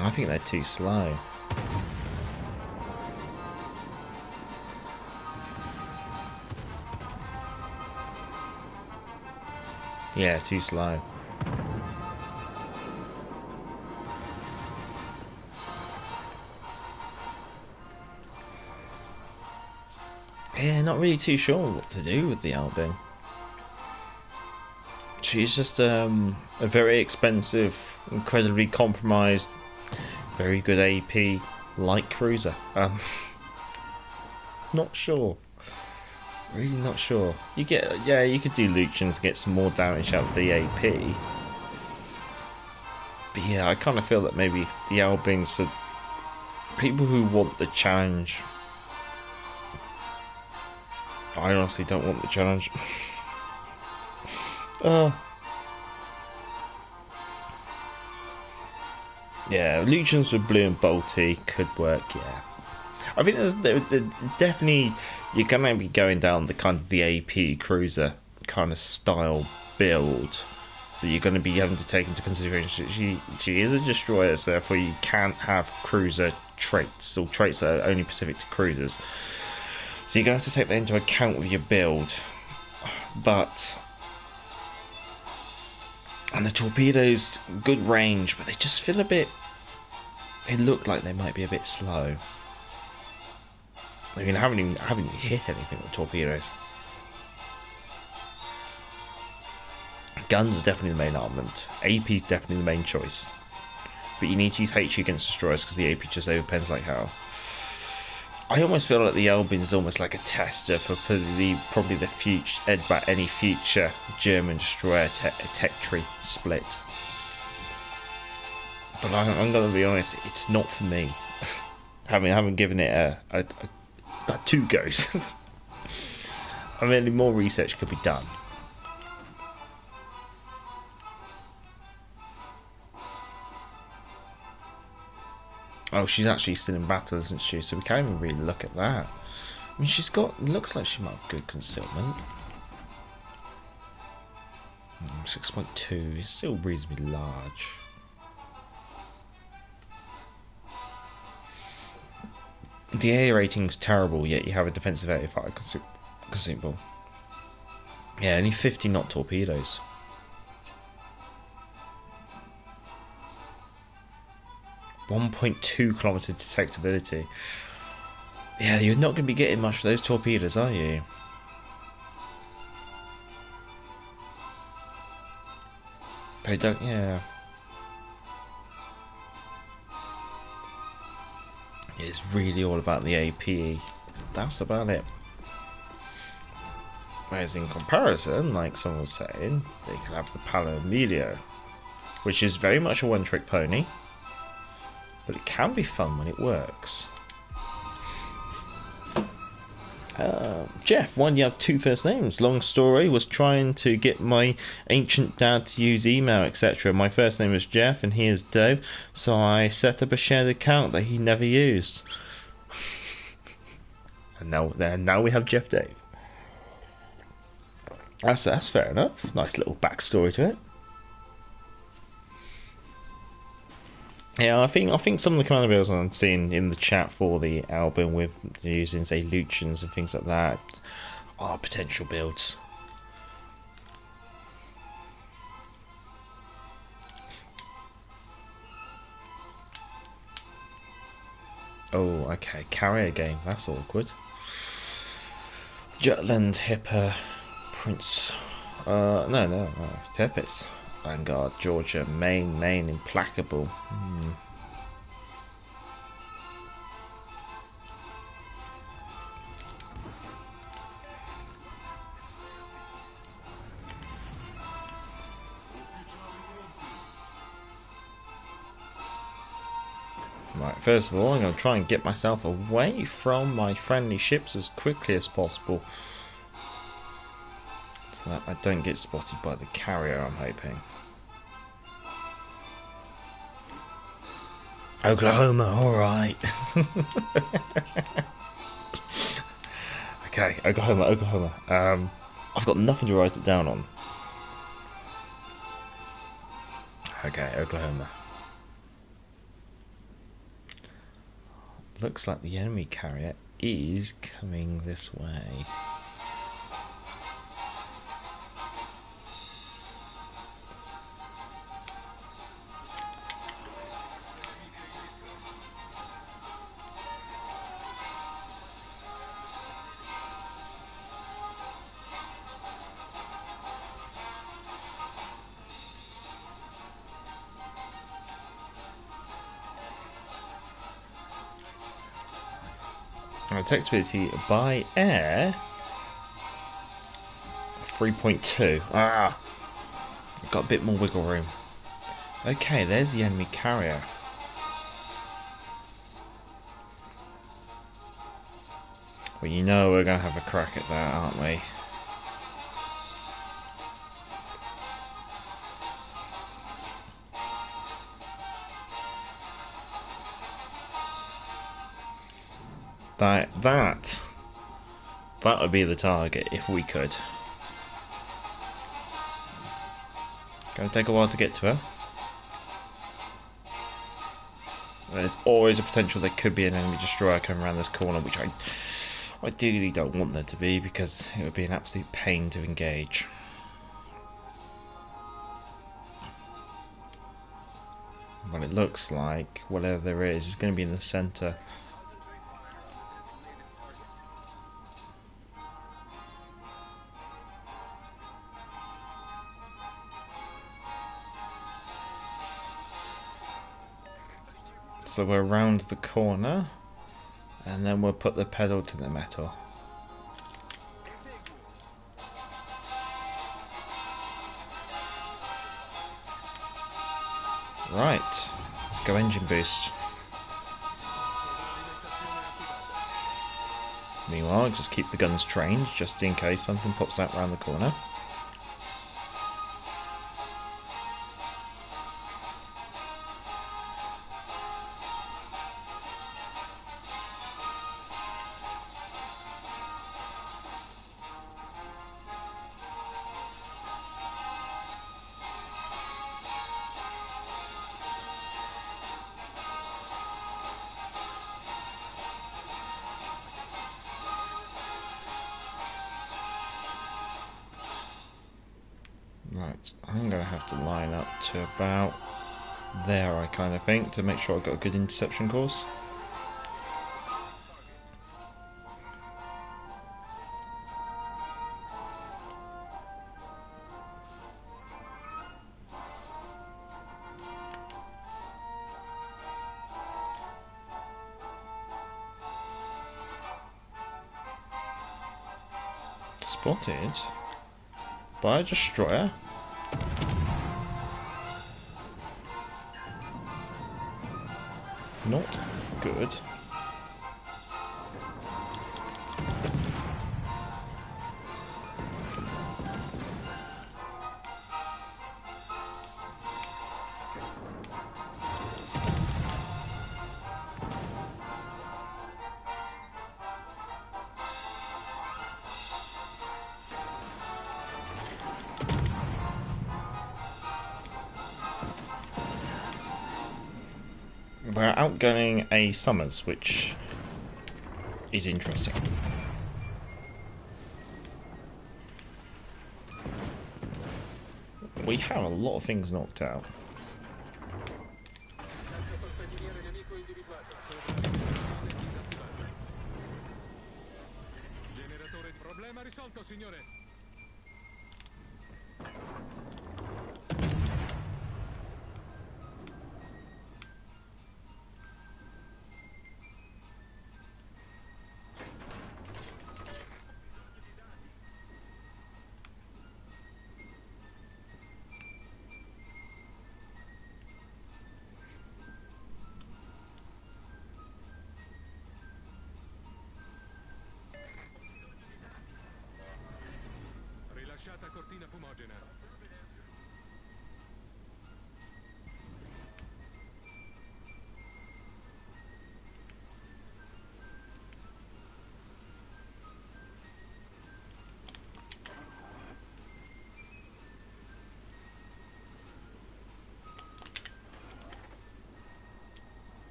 I think they're too slow. Yeah, too slow. Yeah, not really too sure what to do with the Elbing. She's just a very expensive, incredibly compromised, very good AP light cruiser. Not sure. Really not sure. You could do Lucians and get some more damage out of the AP. But yeah, I kind of feel that maybe the Elbings, for people who want the challenge. I honestly don't want the challenge. Yeah, Lucians with blue and bolty could work, yeah. I think there's definitely, you're going to be going down the kind of the AP cruiser kind of style build that you're going to be having to take into consideration. She is a destroyer, so therefore you can't have cruiser traits, or traits that are only specific to cruisers. So you're going to have to take that into account with your build. And the torpedoes, good range, but they just feel a bit, they look like they might be a bit slow. I mean, I haven't hit anything with torpedoes. Guns are definitely the main armament. AP is definitely the main choice. But you need to use HE against destroyers because the AP just overpens like hell. I almost feel like the Elbing is almost like a tester for probably the future, any future German destroyer tech tree split. But I'm going to be honest, it's not for me. Having given it about 2 goes. I mean, more research could be done. Oh, she's actually still in battle, isn't she? So we can't even really look at that. I mean, looks like she might have good concealment. 6.2 is still reasonably large. The A rating's terrible, yet you have a defensive 85 conceivable. Yeah, only 50 knot torpedoes. .2 kilometer detectability. Yeah, you're not going to be getting much for those torpedoes, are you? They don't, yeah. It's really all about the APE. That's about it. Whereas in comparison, like someone was saying, they can have the Paolo Emilio, which is very much a one-trick pony. But it can be fun when it works. Jeff, why do you have 2 first names? Long story, was trying to get my ancient dad to use email, etc. My first name is Jeff and he is Dave, so I set up a shared account that he never used. And now we have Jeff Dave. That's fair enough. Nice little backstory to it. Yeah, I think some of the commander builds I'm seeing in the chat for the album with using, say, Lucians and things like that are potential builds. Oh, okay, carrier game, that's awkward. Jutland, Hipper, Prince. No. Tepes. Vanguard, Georgia, Maine, Implacable. Right, first of all, I'm going to try and get myself away from my friendly ships as quickly as possible, so that I don't get spotted by the carrier, I'm hoping. Oklahoma, alright. Okay, Oklahoma. I've got nothing to write it down on. Okay, Oklahoma. Looks like the enemy carrier is coming this way. Attack ability by air 3.2. I've got a bit more wiggle room. Okay, there's the enemy carrier. Well, you know we're going to have a crack at that, aren't we? That would be the target if we could. Gonna take a while to get to her. There's always a potential there could be an enemy destroyer coming around this corner, which I ideally don't want there to be, because it would be an absolute pain to engage. Well, it looks like whatever there is going to be in the centre. So we're round the corner, and then we'll put the pedal to the metal. Right, let's go engine boost. Meanwhile, just keep the guns trained, just in case something pops out round the corner. Right, I'm going to have to line up to about there, I kind of think, to make sure I've got a good interception course. Spotted by a destroyer. Not good. We're outgunning a Summers, which is interesting. We have a lot of things knocked out.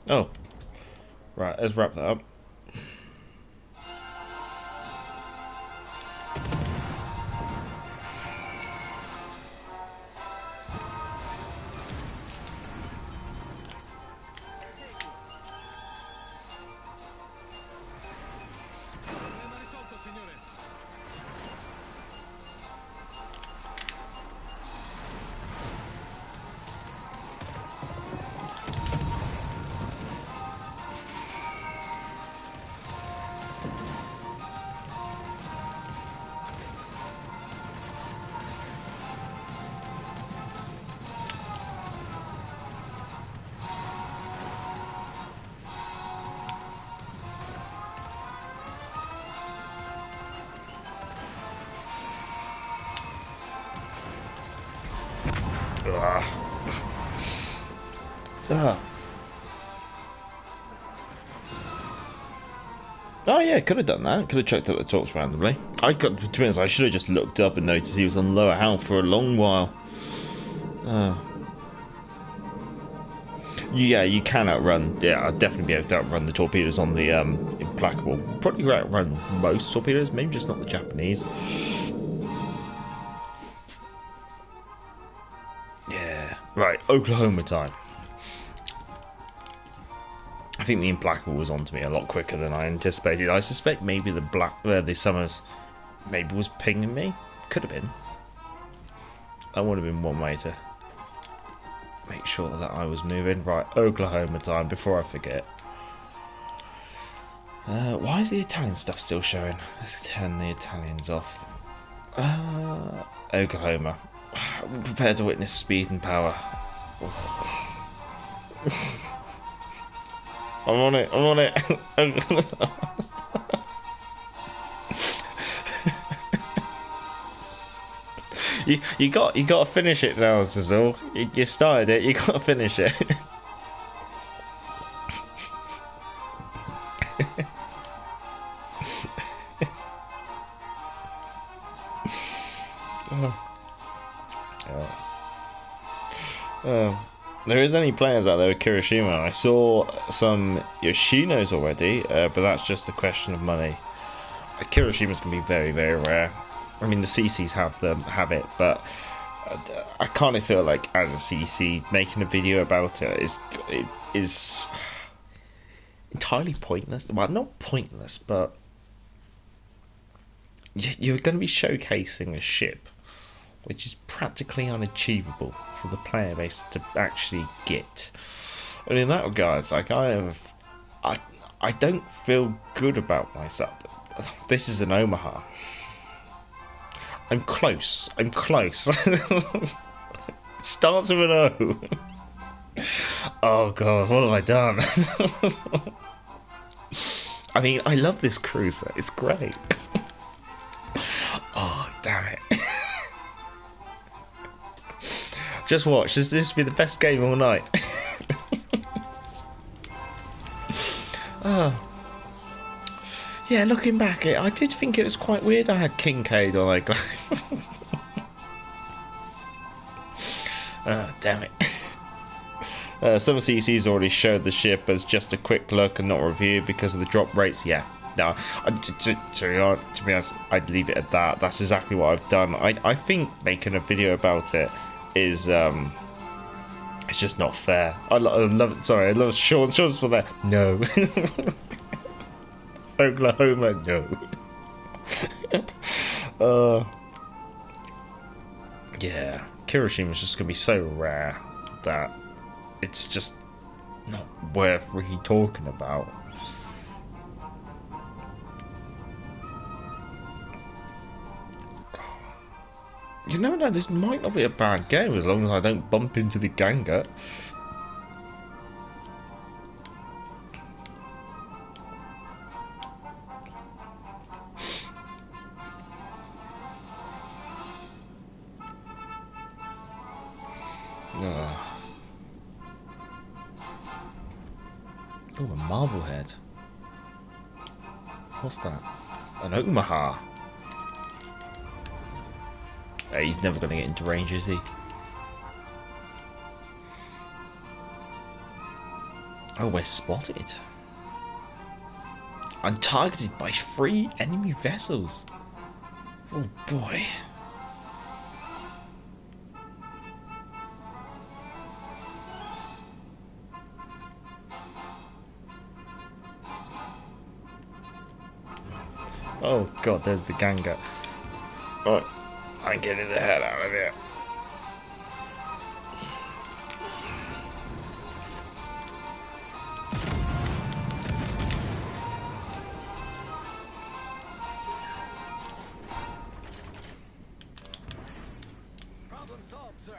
Oh, right. Let's wrap that up. Oh yeah, could have done that. Could have checked out the talks randomly. To be honest, I should have just looked up and noticed he was on lower health for a long while. Yeah, you can outrun. Yeah, I'd definitely be able to outrun the torpedoes on the Implacable. Probably outrun most torpedoes, maybe just not the Japanese. Yeah, right. Oklahoma time. I think the Implacable was onto me a lot quicker than I anticipated. I suspect maybe the Summers maybe was pinging me. Could have been. That would have been one way to make sure that I was moving. Right, Oklahoma time, before I forget. Why is the Italian stuff still showing? Let's turn the Italians off. Oklahoma. Prepare to witness speed and power. I'm on it, I'm on it. You got to finish it now, Cecil. You started it, you got to finish it. There is any players out there with Kirishima. I saw some Yoshinos already, but that's just a question of money. Kirishima's going to be very, very rare. I mean, the CCs have it, but I kind of feel like as a CC, making a video about it is entirely pointless. Well, not pointless, but you're going to be showcasing a ship which is practically unachievable for the player base to actually get. And in that regard, like I don't feel good about myself. This is an Omaha. I'm close. Starts with an O. Oh god, what have I done? I mean, I love this cruiser. It's great. Oh, damn it. Just watch. This will be the best game all night. Oh. Yeah, looking back, I did think it was quite weird I had Kincaid on like. Oh, damn it. Some CCs already showed the ship as just a quick look and not review because of the drop rates. Yeah, no, to be honest, I'd leave it at that. That's exactly what I've done. I think making a video about it is it's just not fair. I love it. Sorry, I love Sean's for that. No. Oklahoma, no. Yeah, Kirishima's just gonna be so rare that it's just not worth really talking about. You never know, this might not be a bad game as long as I don't bump into the Ganga. a Marblehead. What's that? An Omaha. He's never going to get into range, is he? Oh, we're spotted. I'm targeted by 3 enemy vessels. Oh boy. Oh god, there's the Ganga. Right, I'm getting the hell out of here. Problem solved, sir.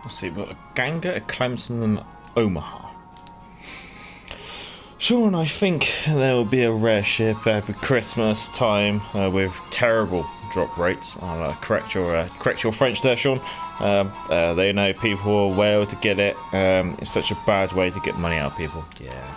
Let's see, we've got a Ganga, a Clemson, and an Omaha. Sure, and I think there will be a rare ship every Christmas time with terrible drop rates. I'll correct your French there, Sean. They know people are whale to get it. It's such a bad way to get money out of people. Yeah.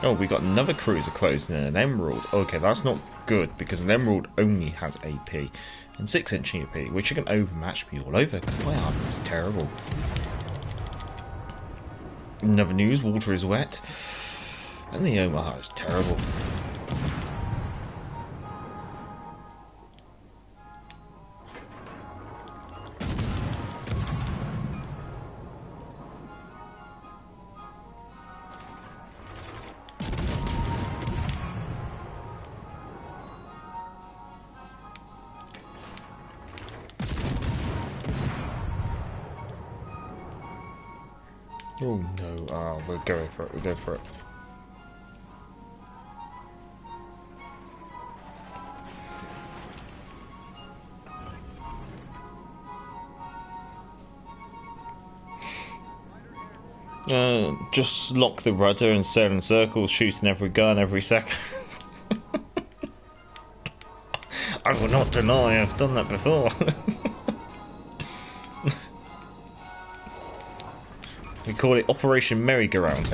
Oh, we got another cruiser close and an Emerald. Okay, that's not good because an Emerald only has AP and 6-inch AP, which you can overmatch me all over because my armor is terrible. In other news, water is wet and the Omaha is terrible. Oh no, we're going for it, we're going for it. Just lock the rudder and sail in circles, shooting every gun every second. I will not deny I've done that before. We call it Operation Merry-Go-Round.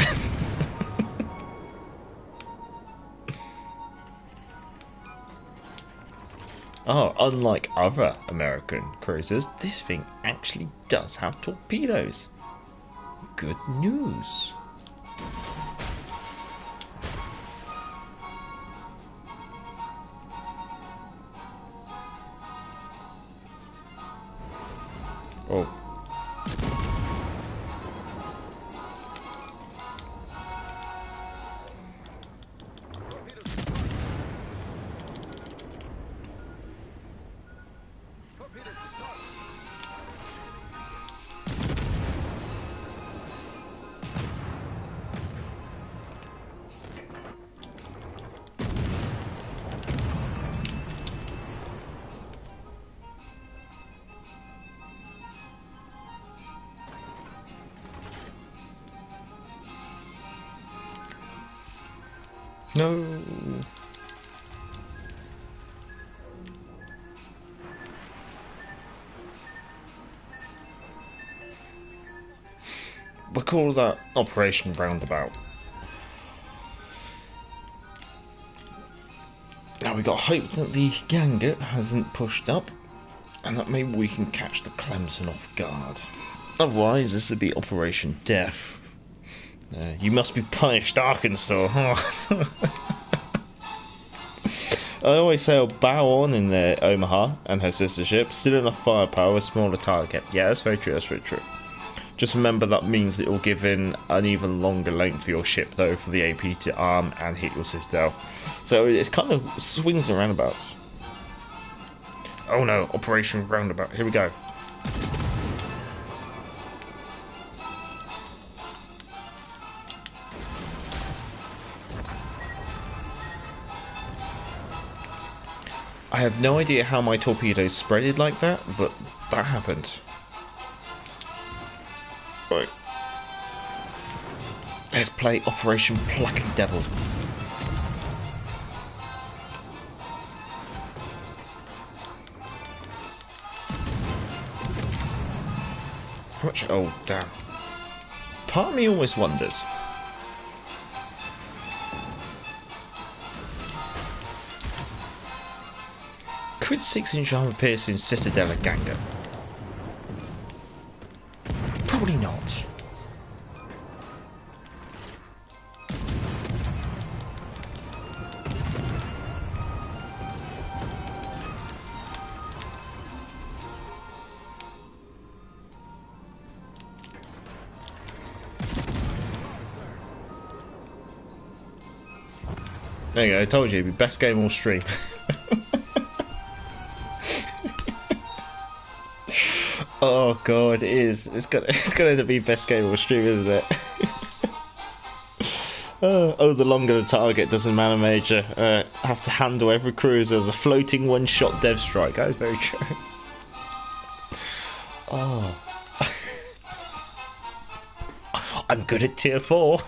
Oh, unlike other American cruisers, this thing actually does have torpedoes. Good news. Oh. No. we'll call that Operation Roundabout. Now we got hope that the Ganga hasn't pushed up, and that maybe we can catch the Clemson off guard. Otherwise, this would be Operation Death. You must be punished, Arkansas. I always say I'll bow on in Omaha and her sister ship. Still enough firepower, a smaller target. Yeah, that's very true, that's very true. Just remember that means that it will give in an even longer length for your ship, though, for the AP to arm and hit your citadel. So it's kind of swings and roundabouts. Oh no, Operation Roundabout. Here we go. I have no idea how my torpedoes spreaded like that, but that happened. Right. Let's play Operation Plucky Devil. How much? Oh, damn. Part of me always wonders. Could 6-inch armor piercing Citadel a Ganga? Probably not. There you go, I told you, it'd be best game all stream. Oh god, it is. It's gonna end up being best game all stream, isn't it? Oh, the longer the target, doesn't matter, Major. Have to handle every cruiser as a floating one-shot dev strike. That is very true. Oh. I'm good at tier 4.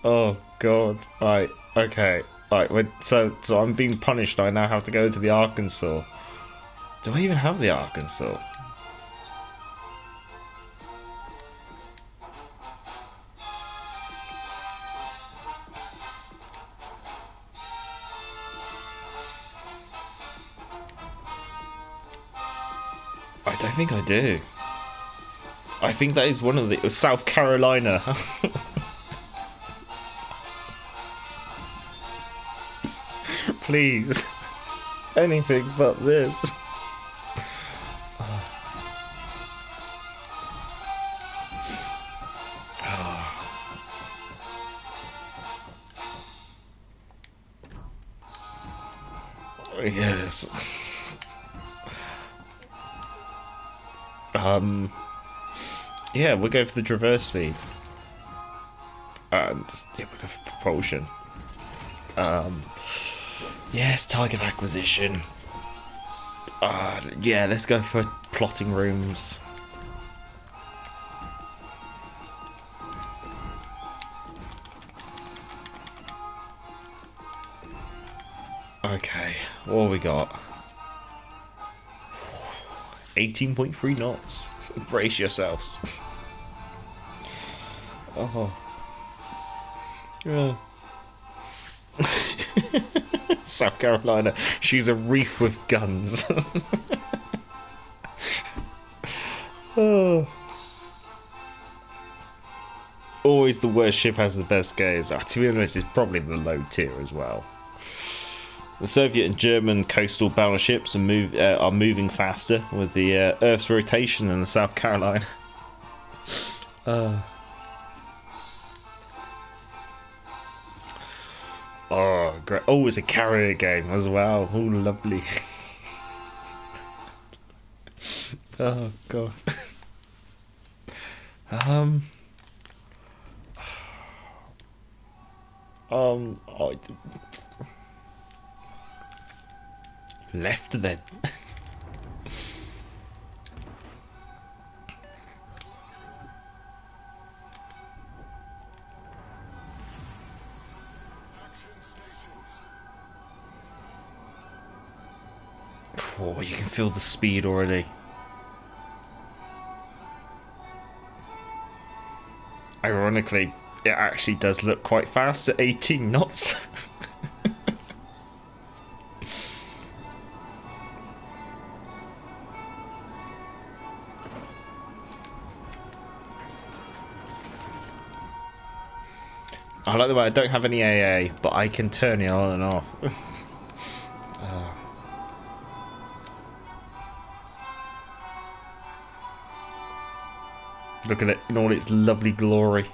Oh god. Right, okay. Right, so I'm being punished. I now have to go to the Arkansas. Do I even have the Arkansas? I don't think I do. I think that is one of the South Carolina. Please. Anything but this. Yes. Yeah, we'll go for the traverse speed. And yeah, we'll go for propulsion. Yes, target acquisition. Yeah, let's go for plotting rooms. Okay, what have we got? 18.3 knots. Brace yourselves. Oh. Yeah. South Carolina. She's a reef with guns. Oh. Always the worst ship has the best gaze. To be honest, it's probably the low tier as well. The Soviet and German coastal battleships are moving faster with the Earth's rotation in the South Carolina. Oh, great. Oh, it's a carrier game as well. Oh, lovely. Oh, God. Left then. Oh, you can feel the speed already. Ironically, it actually does look quite fast at 18 knots. I like the way I don't have any AA, but I can turn it on and off. Look at it in all its lovely glory.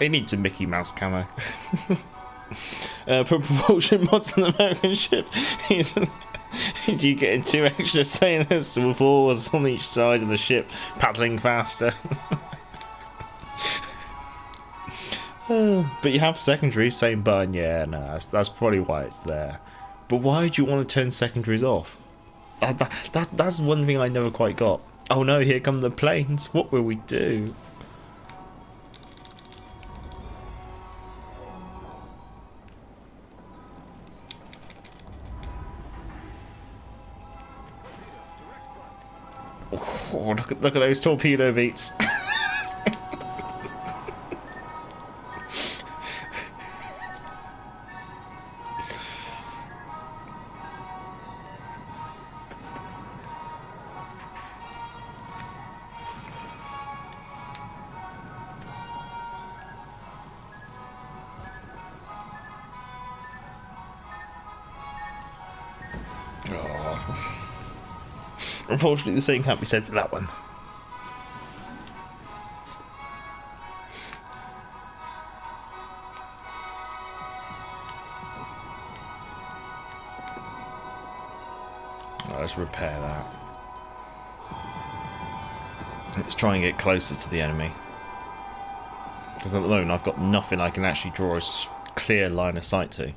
It needs a Mickey Mouse camo. Propulsion mods on the American ship. You getting 2 extra sailors with oars on each side of the ship, paddling faster. But you have secondaries, same button. Yeah, no, that's probably why it's there. But why do you want to turn secondaries off? That's one thing I never quite got. Oh no, here come the planes. What will we do? Oh, look at those torpedo beats. Unfortunately, the same can't be said for that one. Right, let's repair that. Let's try and get closer to the enemy. Because at the moment I've got nothing I can actually draw a clear line of sight to.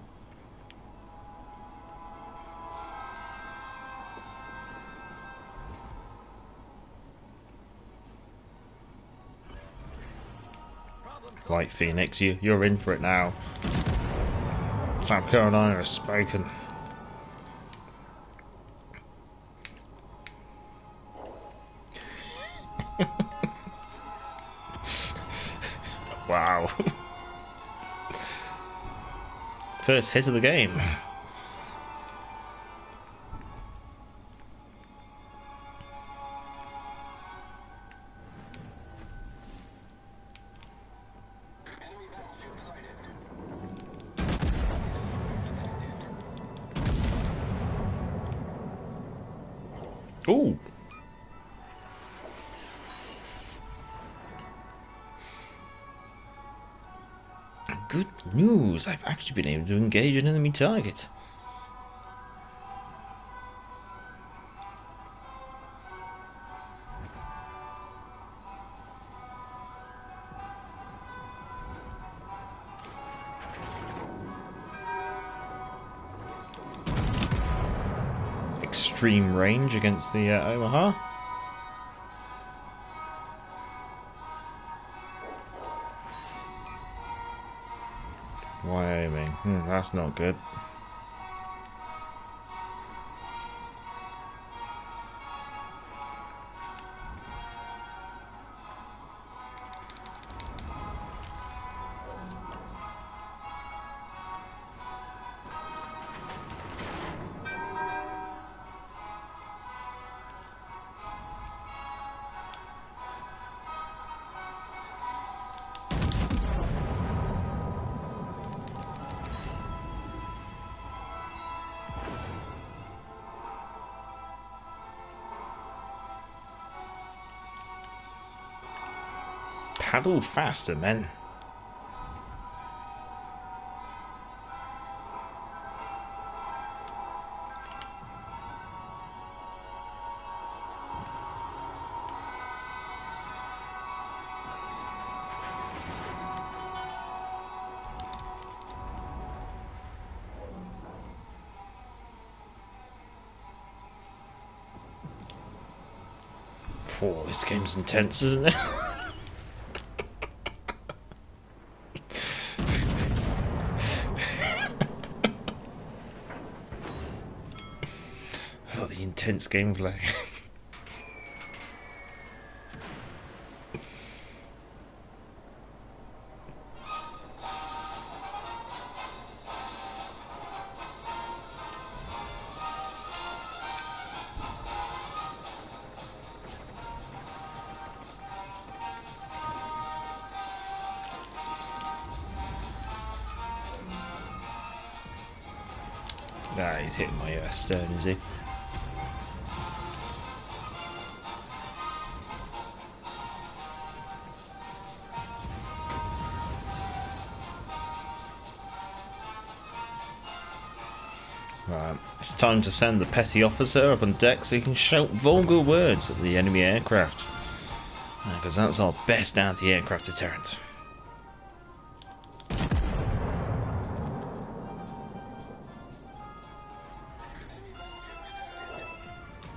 Right, Phoenix, you're in for it now. South Carolina has spoken. Wow. First hit of the game. Ooh. Good news, I've actually been able to engage an enemy target. Extreme range against the Omaha. Wyoming. That's not good. Paddle faster, men. Oh, this game's intense, isn't it? intense gameplay. Ah, he's hitting my stern, is he? Right, it's time to send the petty officer up on deck so he can shout vulgar words at the enemy aircraft. Because that's our best anti-aircraft deterrent.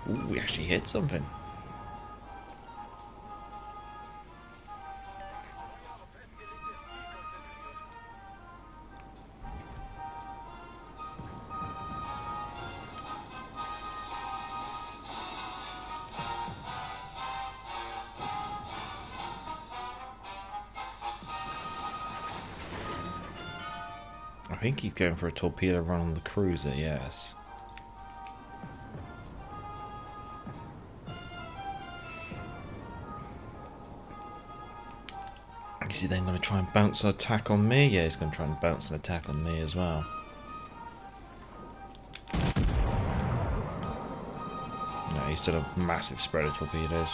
Ooh, we actually hit something. I think he's going for a torpedo run on the cruiser, yes. Is he then going to try and bounce an attack on me? Yeah, he's going to try and bounce an attack on me as well. No, he's still a massive spread of torpedoes.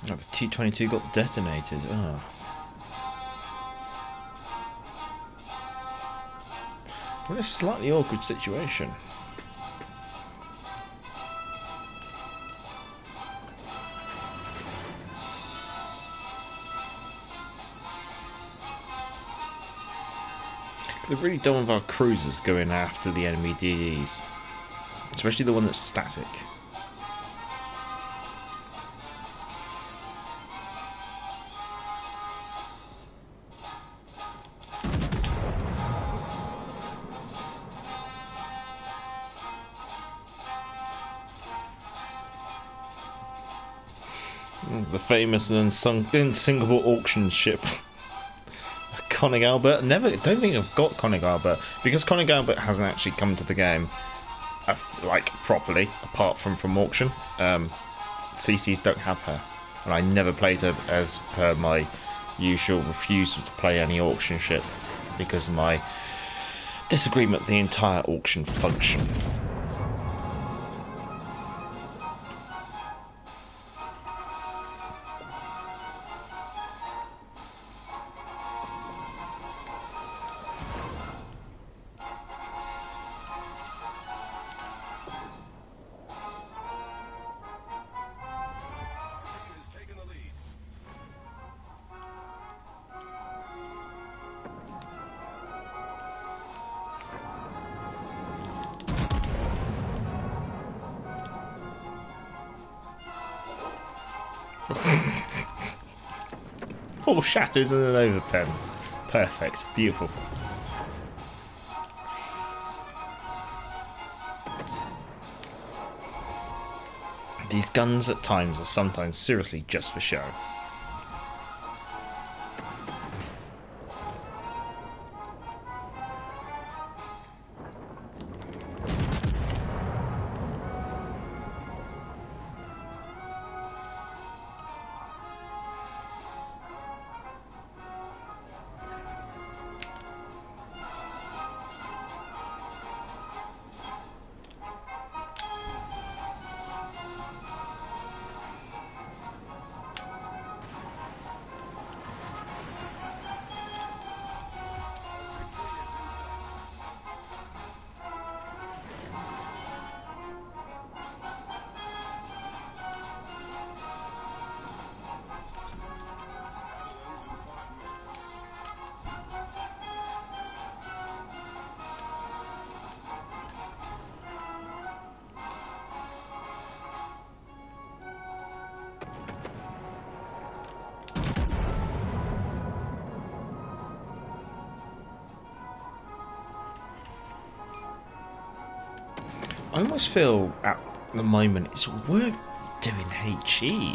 Oh, the T-22 got detonated. Oh. What a slightly awkward situation. They're really done with our cruisers going after the enemy DEs. Especially the one that's static. The famous and unsinkable auction ship, Konig Albert. Don't think I've got Konig Albert because Konig Albert hasn't actually come to the game, like properly, apart from auction. CCs don't have her, and I never played her as per my usual refusal to play any auction ship because of my disagreement with the entire auction function. All shatters and an overpen. Perfect. Beautiful. These guns at times are sometimes seriously just for show. I almost feel at the moment it's worth doing HE.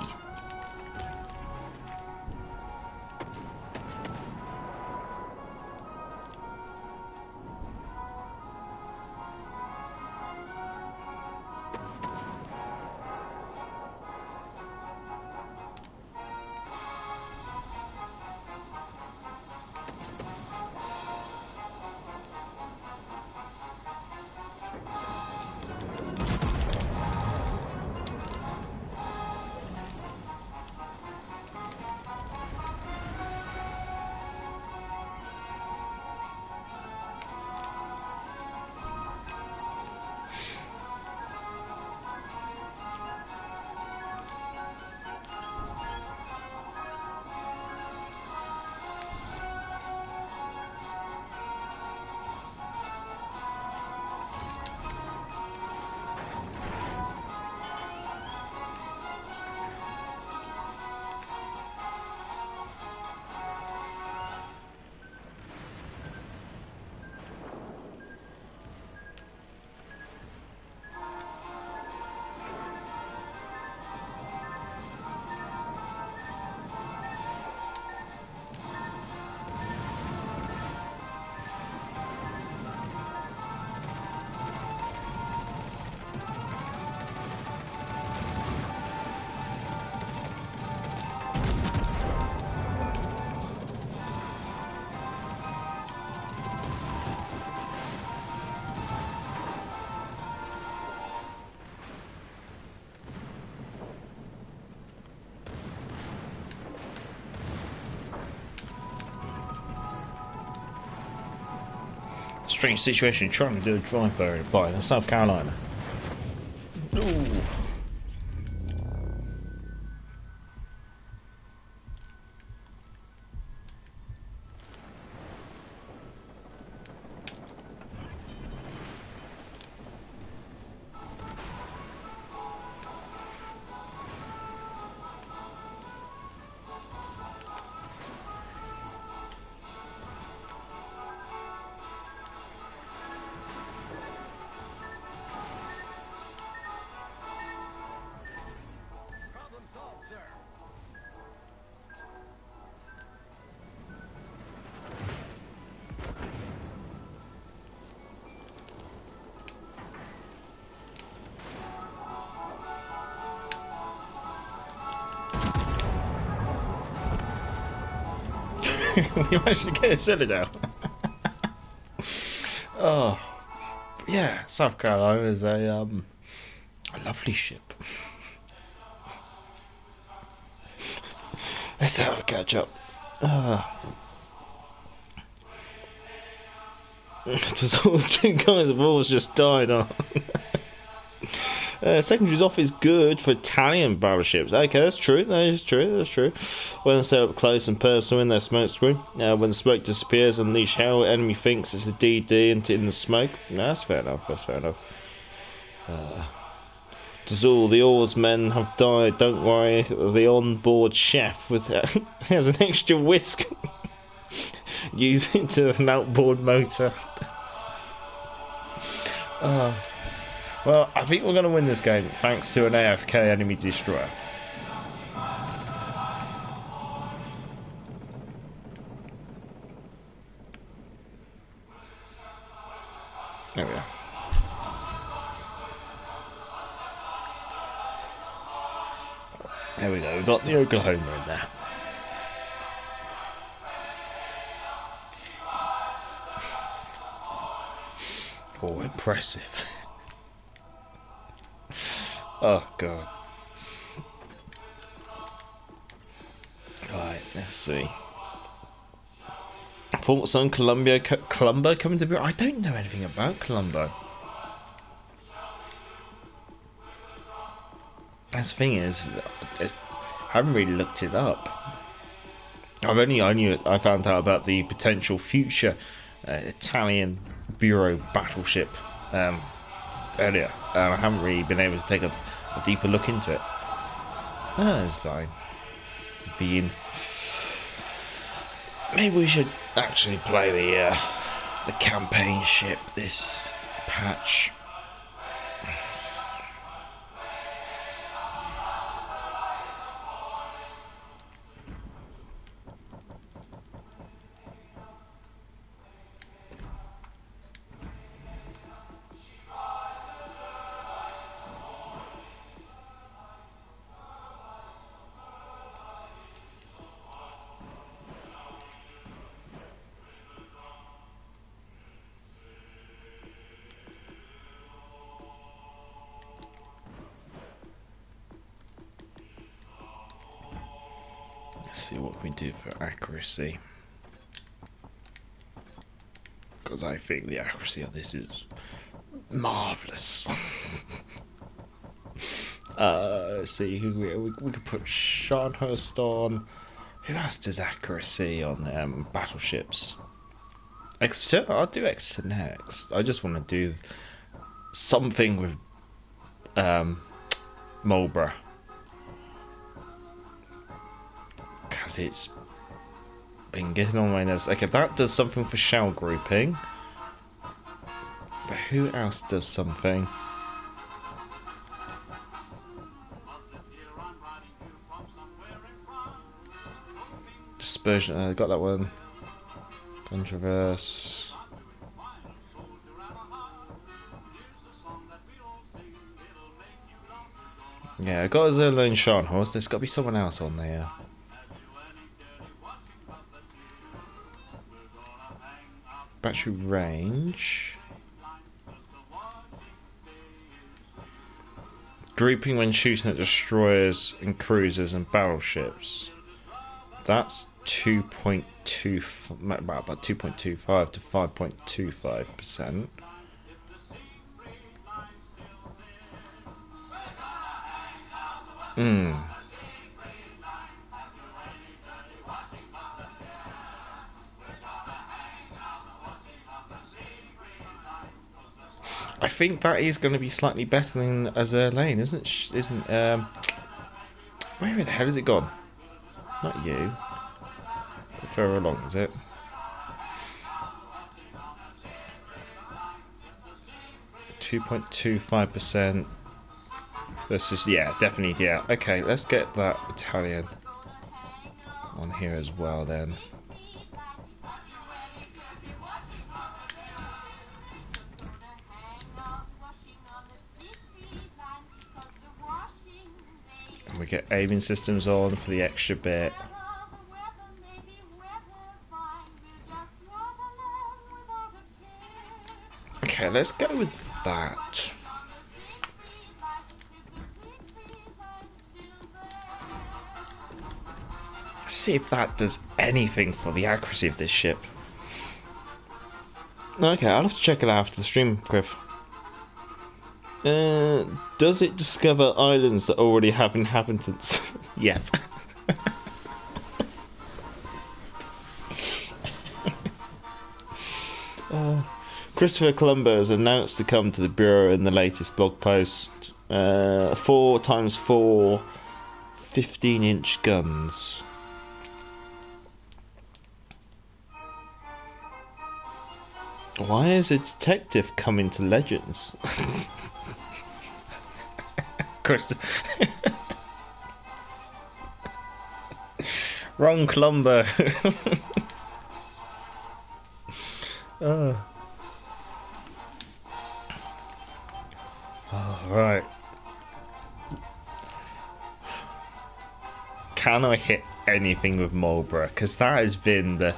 Strange situation trying to do a drive-by in South Carolina. Ooh. Problem solved, sir. We managed to get a Citadel. Oh, yeah, South Carolina is a lovely ship. Let's have a catch up. Just all the two guys have always just died on. Secondaries off is good for Italian battleships. Okay, that's true. That is true. That's true. When they set up close and personal in their smoke screen, when the smoke disappears, unleash hell. Enemy thinks it's a DD in the smoke. No, that's fair enough. That's fair enough. Does all the oarsmen have died? Don't worry. The onboard chef with has an extra whisk. Use it to an outboard motor. Well, I think we're going to win this game thanks to an AFK enemy destroyer. There we are. There we go, we've got the Oklahoma in there. Oh, impressive. Oh, God. Right, let's see. Thoughts on Colombo coming to be... I don't know anything about Colombo. That's the thing is, I haven't really looked it up. I found out about the potential future Italian Bureau battleship earlier. I haven't really been able to take a deeper look into it. That's fine. Maybe we should actually play the campaign ship this patch. see what we do for accuracy. Because I think the accuracy of this is marvellous. Let's see who we could put Scharnhorst on. Who else does accuracy on battleships? I'll do Exeter next. I just want to do something with Marlborough, because it's been getting on my nerves. Okay, that does something for shell grouping, but who else does something? Dispersion, I got that one. Controverse. Yeah, I got a Zerlone Scharnhorst. There's got to be someone else on there. Battery range. Grouping when shooting at destroyers and cruisers and battleships. That's 2.2, about 2.25 to 5.25%. I think that is going to be slightly better than Azerlane, isn't? Where the hell has it gone? Not you. Further along, is it? .25%. This is, yeah, definitely, yeah. Okay, let's get that Italian on here as well then. And we get aiming systems on for the extra bit. Okay, let's go with that. See if that does anything for the accuracy of this ship. Okay, I'll have to check it out after the stream, Griff. Does it discover islands that already have inhabitants? Yep. Christopher Colombo has announced to come to the Bureau in the latest blog post. 4x4 15-inch guns. Why is a detective coming to Legends? Christopher. Wrong Colombo. Oh, right. Can I hit anything with Marlborough? Because that has been the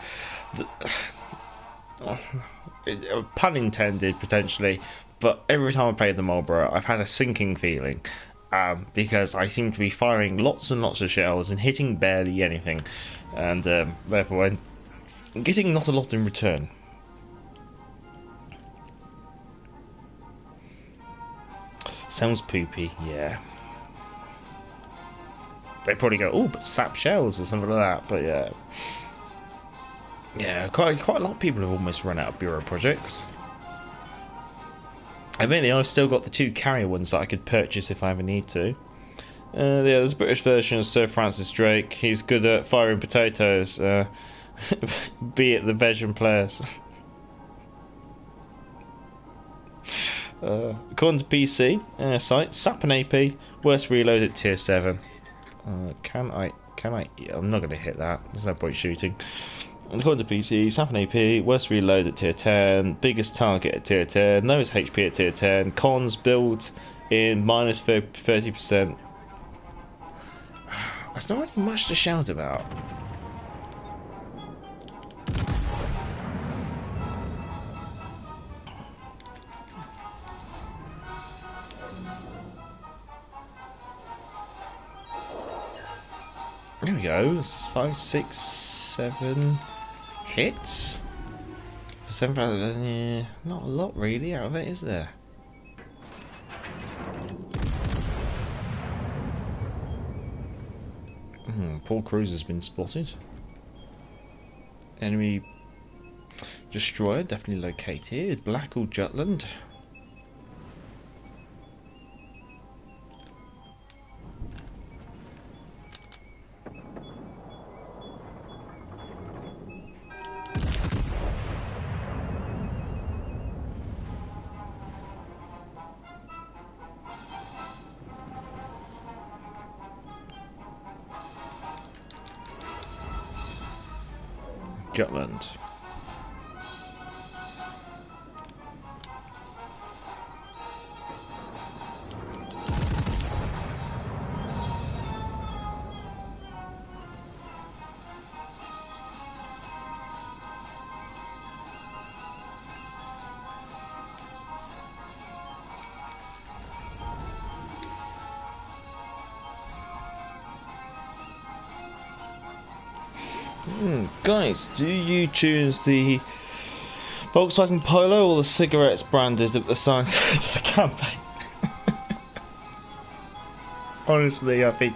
pun intended, potentially, but every time I play the Marlborough, I've had a sinking feeling. Because I seem to be firing lots and lots of shells and hitting barely anything, and therefore I'm getting not a lot in return. Sounds poopy, yeah. They probably go, oh, but sap shells or something like that, but yeah. Yeah, quite a lot of people have almost run out of Bureau projects. Admittedly, I've still got the 2 carrier ones that I could purchase if I ever need to. Yeah, there's a British version of Sir Francis Drake. He's good at firing potatoes, be it the Belgian players. According to PC site, Sap and AP, worst reload at tier 7. Can I? I'm not going to hit that. There's no point shooting. And according to PC, Sap and AP, worst reload at tier 10, biggest target at tier 10, lowest HP at tier 10, cons build in minus 30%. That's not really much to shout about. There we go. 5, 6, 7 hits. 7,000. Yeah, not a lot really out of it, is there? Paul Cruz has been spotted. Enemy destroyer definitely located. Black or Jutland. Jutland. Guys, do you choose the Volkswagen Polo or the cigarettes branded at the side of the campaign? Honestly, I think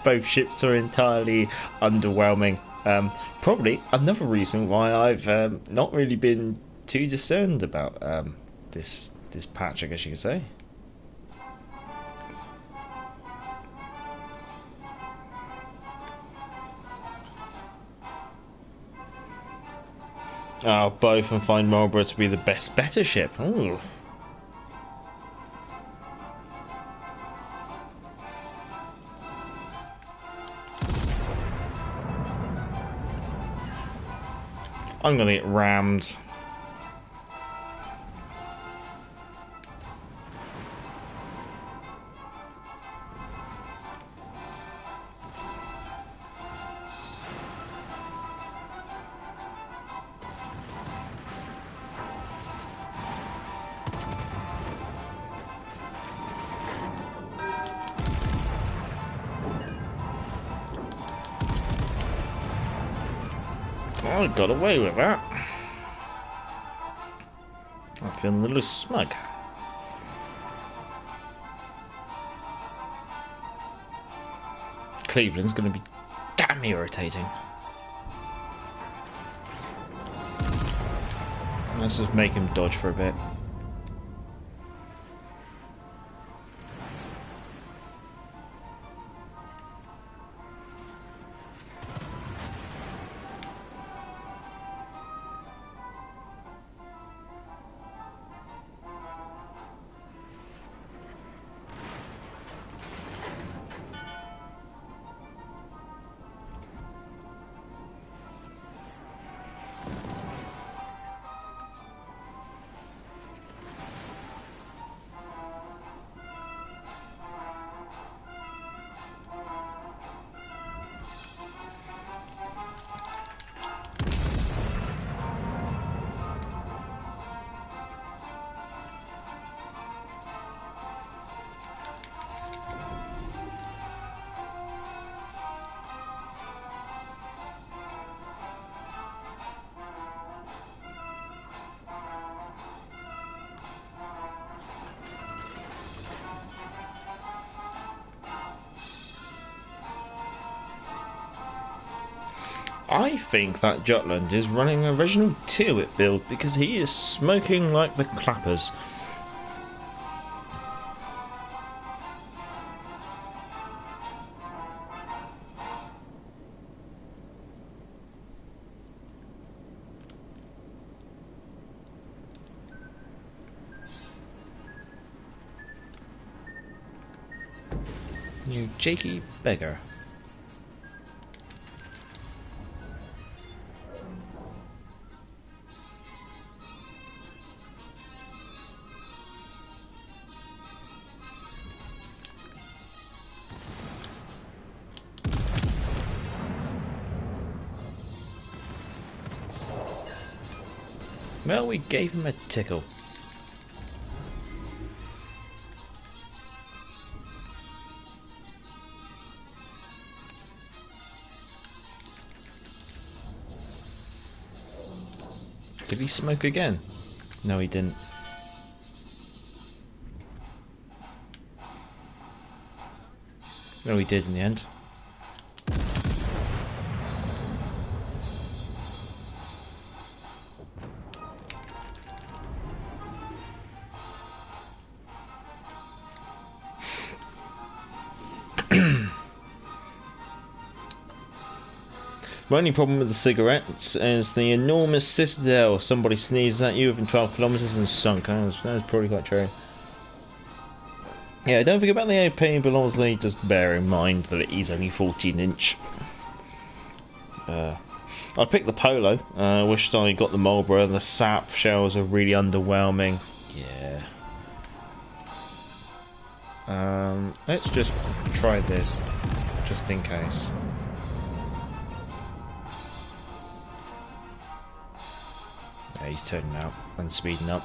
both ships are entirely underwhelming. Probably another reason why I've not really been too discerned about this patch, I guess you could say. Both and find Marlborough to be the better ship. Ooh. I'm gonna get rammed. I got away with that. I'm feeling a little smug. Cleveland's going to be damn irritating. Let's just make him dodge for a bit. I think that Jutland is running a Reginald Tyrwhitt build because he is smoking like the clappers. You cheeky beggar. Well, we gave him a tickle. Did he smoke again? No, he didn't. No, he did in the end. My only problem with the cigarettes is the enormous citadel. Somebody sneezes at you within 12 kilometers and sunk. That was probably quite true. Yeah, don't forget about the AP, but obviously just bear in mind that it is only 14-inch. I picked the Polo. Wished I got the Marlborough. The sap shells are really underwhelming. Yeah. Let's just try this, just in case. Yeah, he's turning out and speeding up.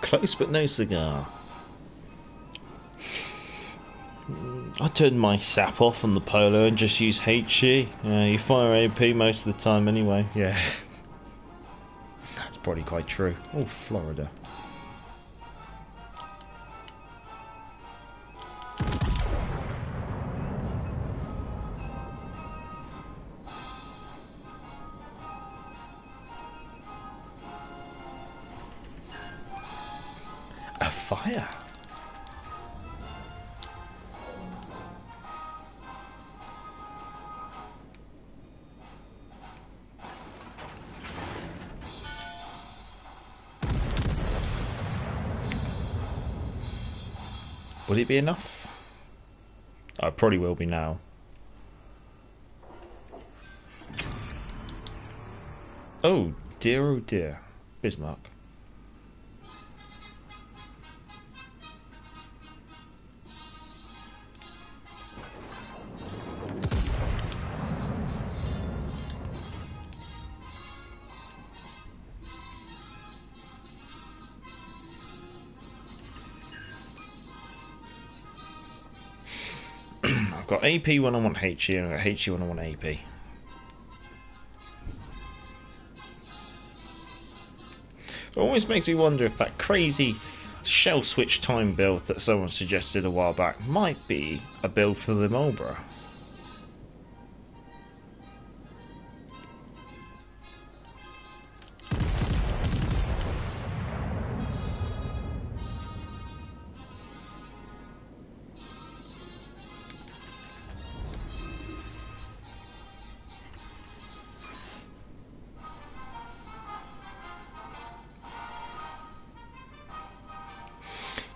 Close but no cigar. I turned my sap off on the Polo and just use HE. You fire AP most of the time anyway. Yeah. That's probably quite true. Oh, Florida. A fire? Would it be enough? Oh, it probably will be now. Oh dear, Bismarck. I've got AP when I want HE, and I've got HE when I want AP. It always makes me wonder if that crazy shell switch time build that someone suggested a while back might be a build for the Marlborough.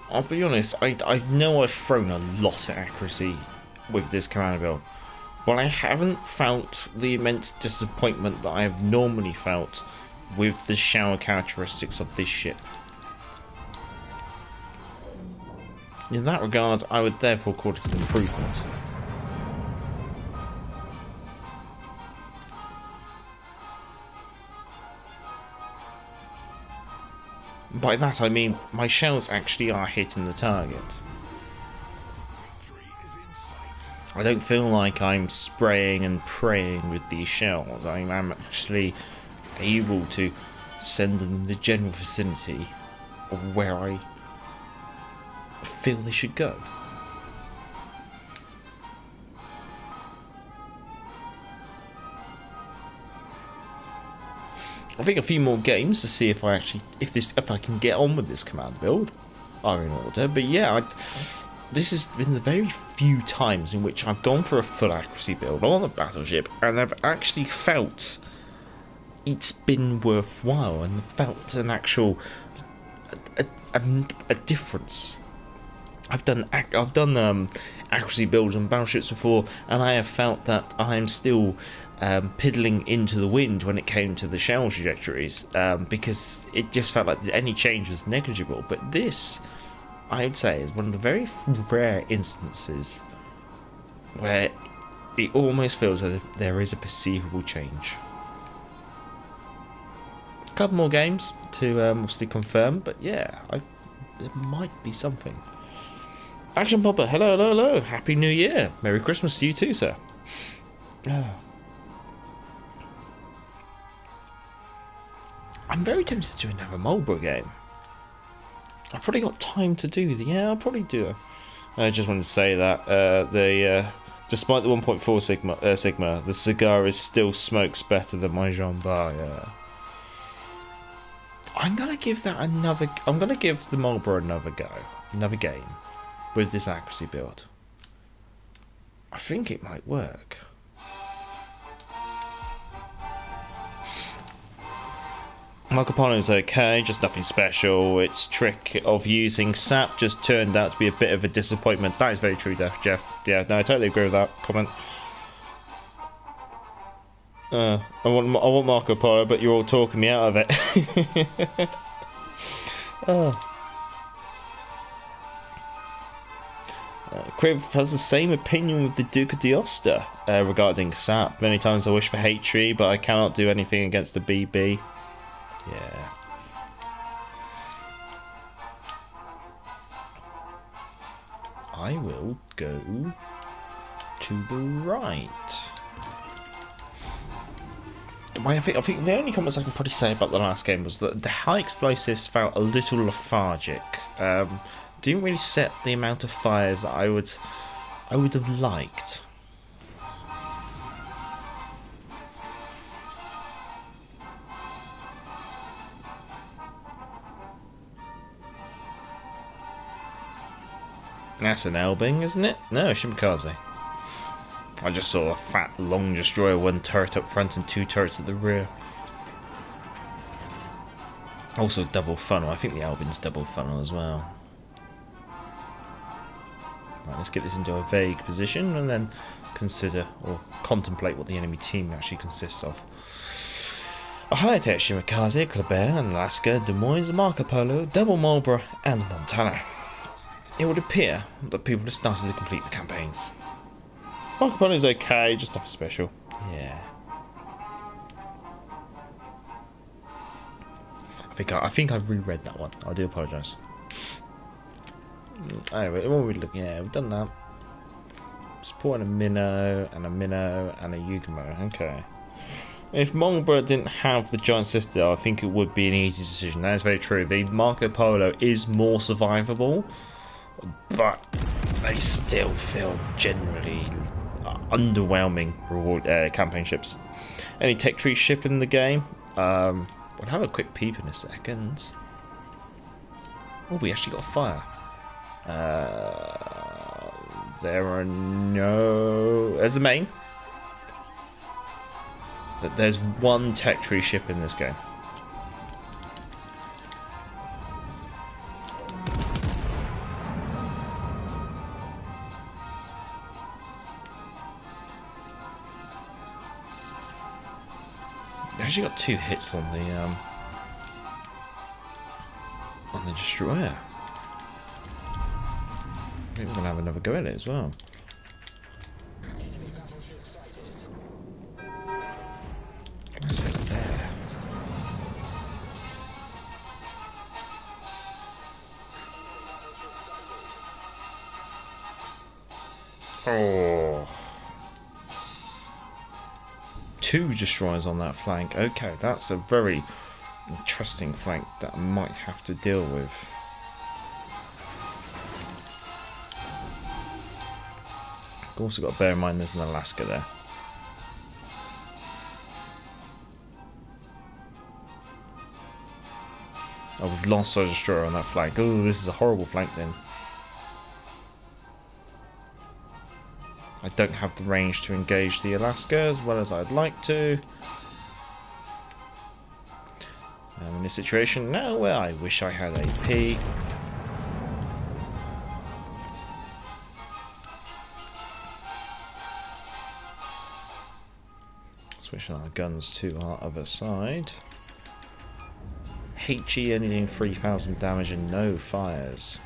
I'll be honest, I know I've thrown a lot at accuracy with this commander build, but I haven't felt the immense disappointment that I have normally felt with the shower characteristics of this ship. In that regard, I would therefore call it an improvement. By that I mean my shells actually are hitting the target. I don't feel like I'm spraying and praying with these shells. I am actually able to send them in the general vicinity of where I feel they should go. I think a few more games to see if I can get on with this command build are in order. But yeah, this has been the very few times in which I've gone for a full accuracy build on a battleship, and I've actually felt it's been worthwhile and felt an actual a difference. I've done accuracy builds on battleships before, and I have felt that I'm still piddling into the wind when it came to the shell trajectories, because it just felt like any change was negligible. But this, I would say, is one of the very rare instances where it almost feels as if there is a perceivable change. A couple more games to obviously confirm, but yeah, there might be something. Action Popper, hello, hello, hello. Happy New Year. Merry Christmas to you too, sir. I'm very tempted to do another Malborough game. I've probably got time to do I'll probably do it. I just wanted to say that despite the 1.4 sigma, the cigar is still smokes better than my Jean Bar. Yeah. I'm gonna give the Marlboro another game with this accuracy build. I think it might work. Marco Polo's okay, just nothing special. Its trick of using sap just turned out to be a bit of a disappointment. That is very true, Jeff. Yeah, no, I totally agree with that comment. I want Marco Polo, but you're all talking me out of it. Crib has the same opinion with the Duke of D'Osta regarding sap. Many times I wish for HE, but I cannot do anything against the BB. Yeah. I will go to the right. I think the only comments I can probably say about the last game was that the high explosives felt a little lethargic. Didn't really set the amount of fires that I would have liked. That's an Elbing, isn't it? No, Shimikaze. I just saw a fat, long destroyer, one turret up front and two turrets at the rear. Also double funnel. I think the Elbing's double funnel as well. Right, let's get this into a vague position and then consider or contemplate what the enemy team actually consists of. A high-tech Shimikaze, Kleber, Alaska, Des Moines, Marco Polo, Double Marlborough, and Montana. It would appear that people have started to complete the campaigns. Marco Polo is okay, just nothing special. Yeah. I think I've reread that one. I do apologise. Anyway, what are we looking at? We've done that. Supporting a Minnow and a Yugamo. Okay. If Marlborough didn't have the giant sister, I think it would be an easy decision. That is very true. The Marco Polo is more survivable, but they still feel generally underwhelming campaign ships. Any tech tree ship in the game? We'll have a quick peep in a second. Oh, we actually got fire. There are no... There's the main. There's one tech tree ship in this game. We actually got 2 hits on the destroyer. Maybe we're gonna have another go at it as well. What's it there? Oh. 2 destroyers on that flank. Okay, that's a very interesting flank that I might have to deal with. Also got to bear in mind there's an Alaska there. Oh, we've lost our destroyer on that flank. Oh, this is a horrible flank then. I don't have the range to engage the Alaska as well as I'd like to. I'm in a situation now where I wish I had AP. Switching our guns to our other side. HE only doing 3,000 damage and no fires.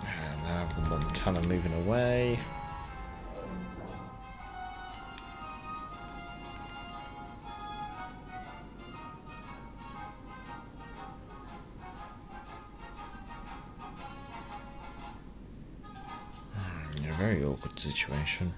And now the Montana moving away. Very awkward situation.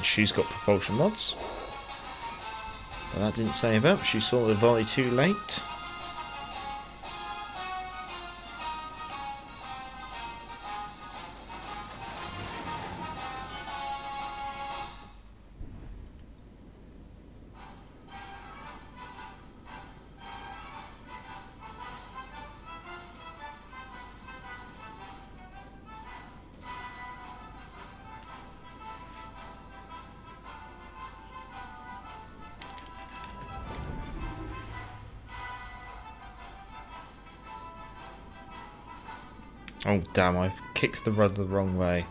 She's got propulsion mods, but that didn't save up. She saw the volley too late. Oh damn, I kicked the rudder the wrong way.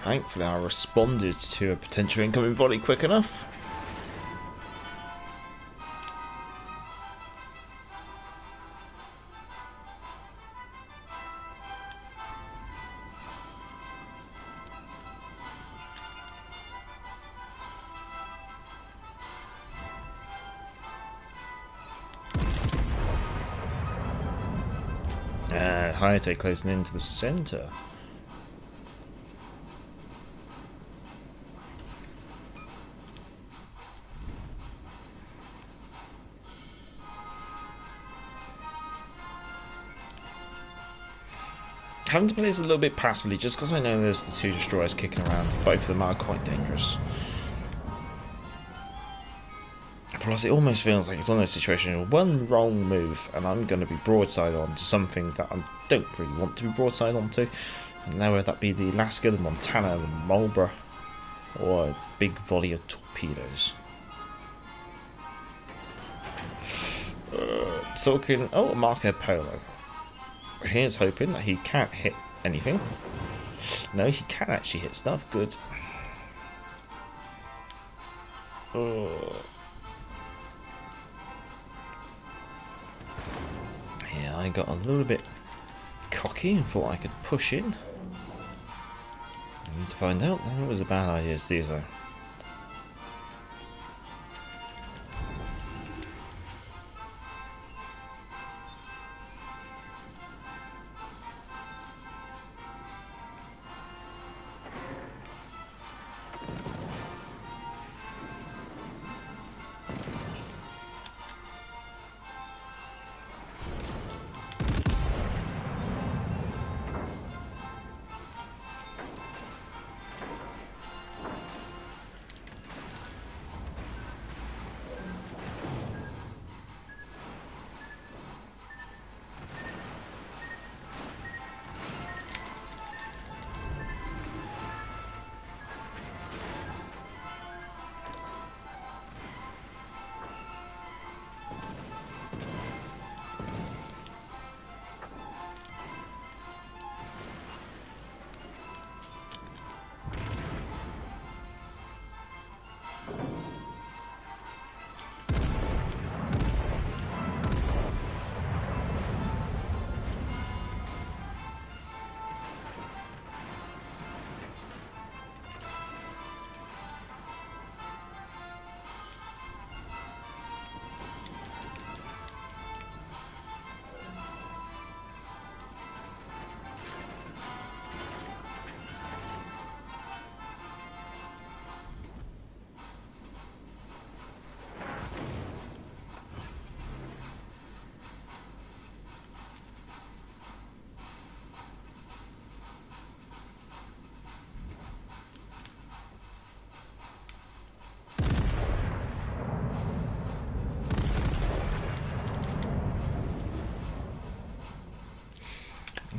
Thankfully I responded to a potential incoming volley quick enough. Hayate closing into the centre. Having to play this a little bit passively just because I know there's the two destroyers kicking around. Both of them are quite dangerous. Plus, it almost feels like it's one of those situations, one wrong move, and I'm going to be broadside on to something that I don't really want to be broadside onto. And now, whether that be the Alaska, the Montana, the Marlborough, or a big volley of torpedoes. Talking. Oh, Marco Polo. Here's hoping that he can't hit anything. No, he can actually hit stuff. Good. Yeah, I got a little bit cocky and thought I could push in. I need to find out that it was a bad idea to do so.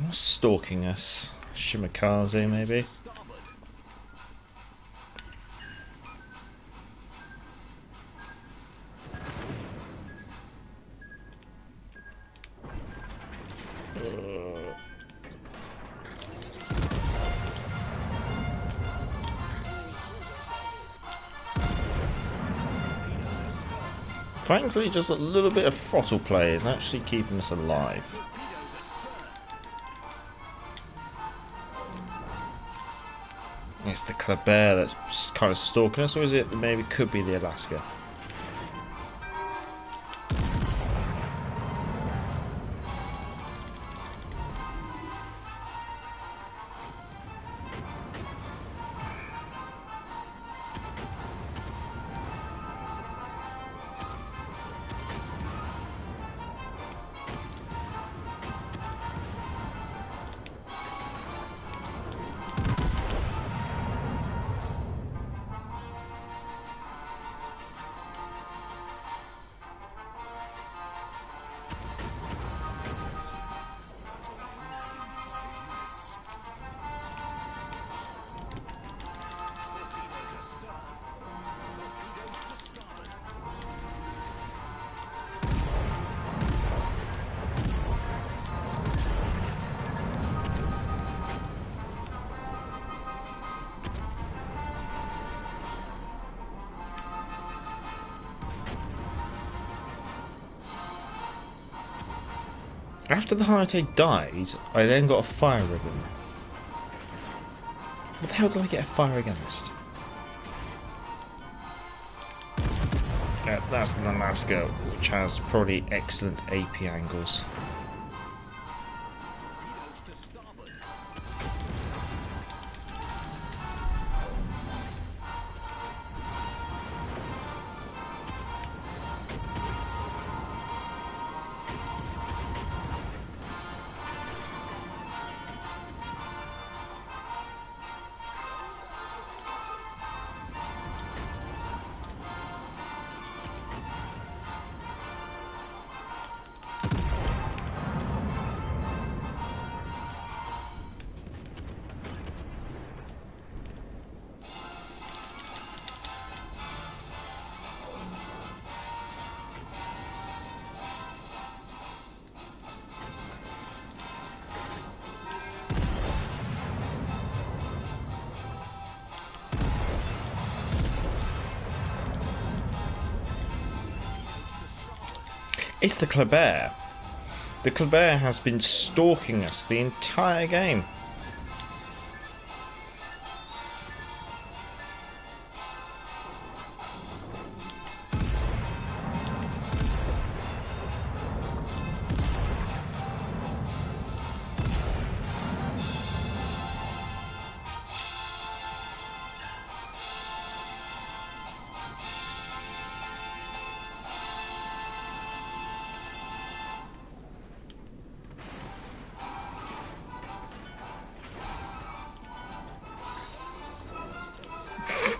What's stalking us? Shimakaze, maybe? Frankly, just a little bit of throttle play is actually keeping us alive. It's the Kleber that's kind of stalking us, or is it maybe could be the Alaska? After the Hayate died, I then got a fire ribbon. What the hell did I get a fire against? Yeah, that's the Alaska, which has probably excellent AP angles. It's the Kleber. The Kleber has been stalking us the entire game.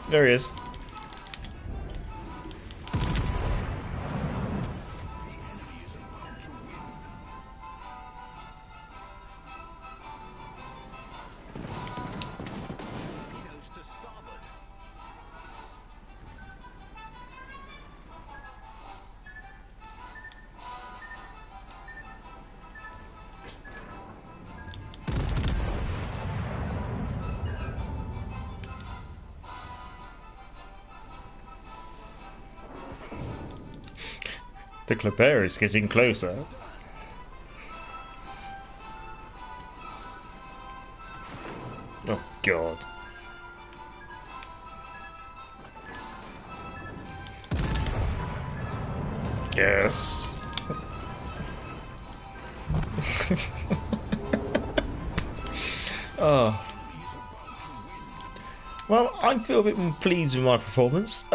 There he is. The Kleber is getting closer. Oh God. Yes. Oh. Well, I feel a bit more pleased with my performance.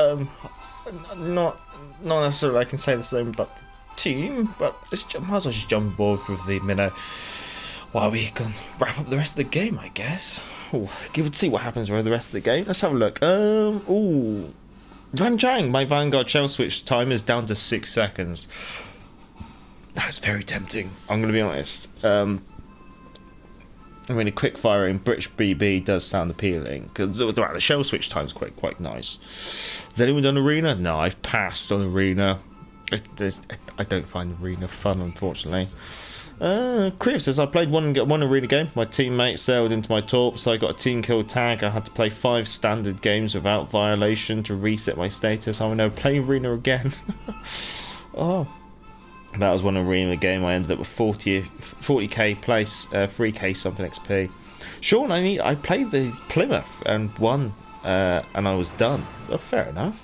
Not necessarily I can say the same about the team, but might as well just jump aboard with the minnow while we can wrap up the rest of the game, I guess. Ooh, see what happens with the rest of the game. Let's have a look. Ooh, Ranjang, my Vanguard shell switch time is down to 6 seconds. That's very tempting. I'm going to be honest. I mean, a quick firing British BB does sound appealing because the shell switch time's quite nice. Has anyone done arena? No, I've passed on arena. I don't find arena fun, unfortunately. Chris says I played one arena game. My teammate sailed into my torp, so I got a team kill tag. I had to play 5 standard games without violation to reset my status. I will never play arena again. Oh. That was one arena game. I ended up with 40k place, 3k something XP. Sean, I played the Plymouth and won, and I was done. Well, fair enough.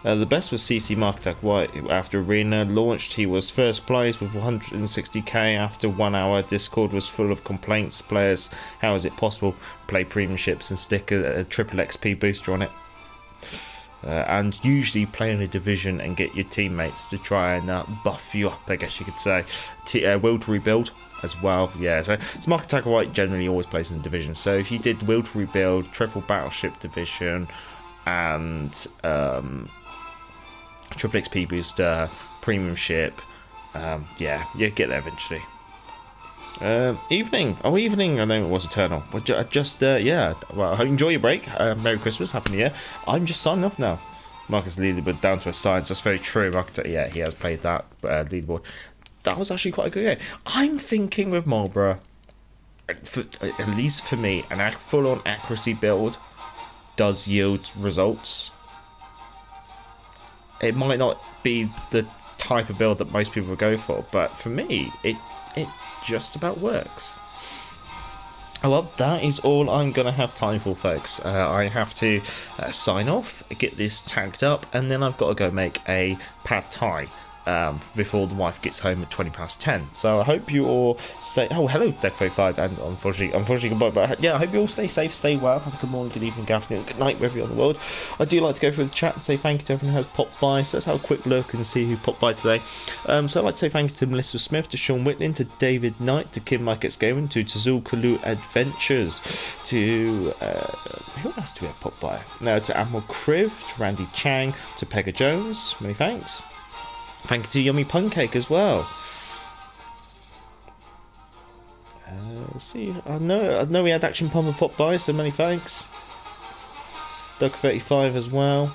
The best was CC Mark Attack White. After arena launched, he was first place with 160k. After 1 hour, Discord was full of complaints. Players, how is it possible? Play premium ships and stick a triple XP booster on it. And usually play in a division and get your teammates to try and buff you up, I guess you could say. Will to rebuild as well, yeah. So Mark Attack White generally always plays in the division. So if you did Will to rebuild, triple battleship division, and triple XP booster, premium ship, yeah, you get there eventually. Evening. I know it was eternal. Yeah. Well, I hope you enjoy your break. Merry Christmas, Happy New Year. I'm just signing off now. Marcus leaderboard down to a science. That's very true. Yeah, he has played that leaderboard. That was actually quite a good game. I'm thinking with Marlborough, at least for me, an full-on accuracy build does yield results. It might not be the type of build that most people would go for, but for me, it just about works. Well, that is all I'm going to have time for, folks. I have to sign off, get this tagged up, and then I've got to go make a pad thai before the wife gets home at 10:20. So I hope you all stay. Oh, hello, Deck45, and unfortunately goodbye. But yeah, I hope you all stay safe, stay well. Have a good morning, good evening, good afternoon, good night, wherever you're in the world. I do like to go through the chat and say thank you to everyone who has popped by. So let's have a quick look and see who popped by today. So I'd like to say thank you to Melissa Smith, to Sean Whitling, to David Knight, to Kim Mike Gets Gaming, to Tazul Kalu Adventures, to who else do we have popped by? No, to Admiral Kriv, to Randy Chang, to Pegger Jones. Many thanks. Thank you to Yummy Pancake as well. Let's see. I know we had Action Pumper pop by, so many thanks. Doug35 as well.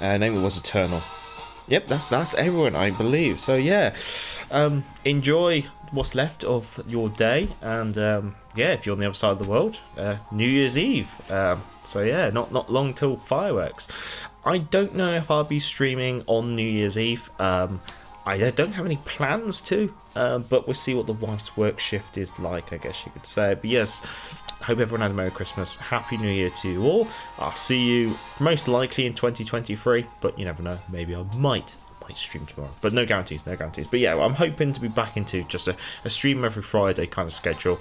Name was Eternal. Yep, that's everyone, I believe. So yeah, enjoy what's left of your day, and yeah, if you're on the other side of the world, New Year's Eve. So yeah, not long till fireworks. I don't know if I'll be streaming on New Year's Eve. I don't have any plans to, but we'll see what the wife's work shift is like, I guess you could say. But yes, hope everyone had a Merry Christmas, Happy New Year to you all. I'll see you most likely in 2023, but you never know, maybe I might stream tomorrow, but no guarantees. But yeah, I'm hoping to be back into just a stream every Friday kind of schedule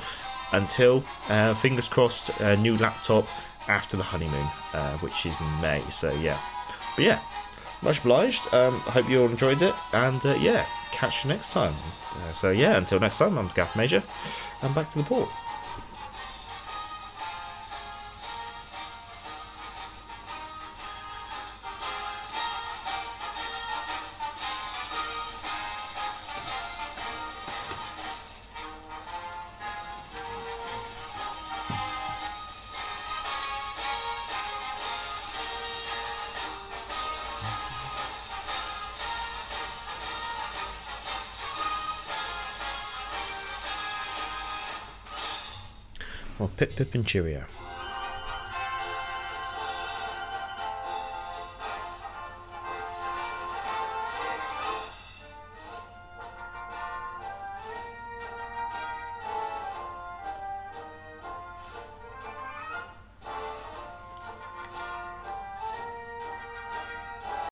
until, fingers crossed, a new laptop after the honeymoon, which is in May. So yeah, but yeah, much obliged. I hope you all enjoyed it, and yeah, catch you next time. So yeah, until next time, I'm Gaff Major, and back to the port. Well, pip and cheerio.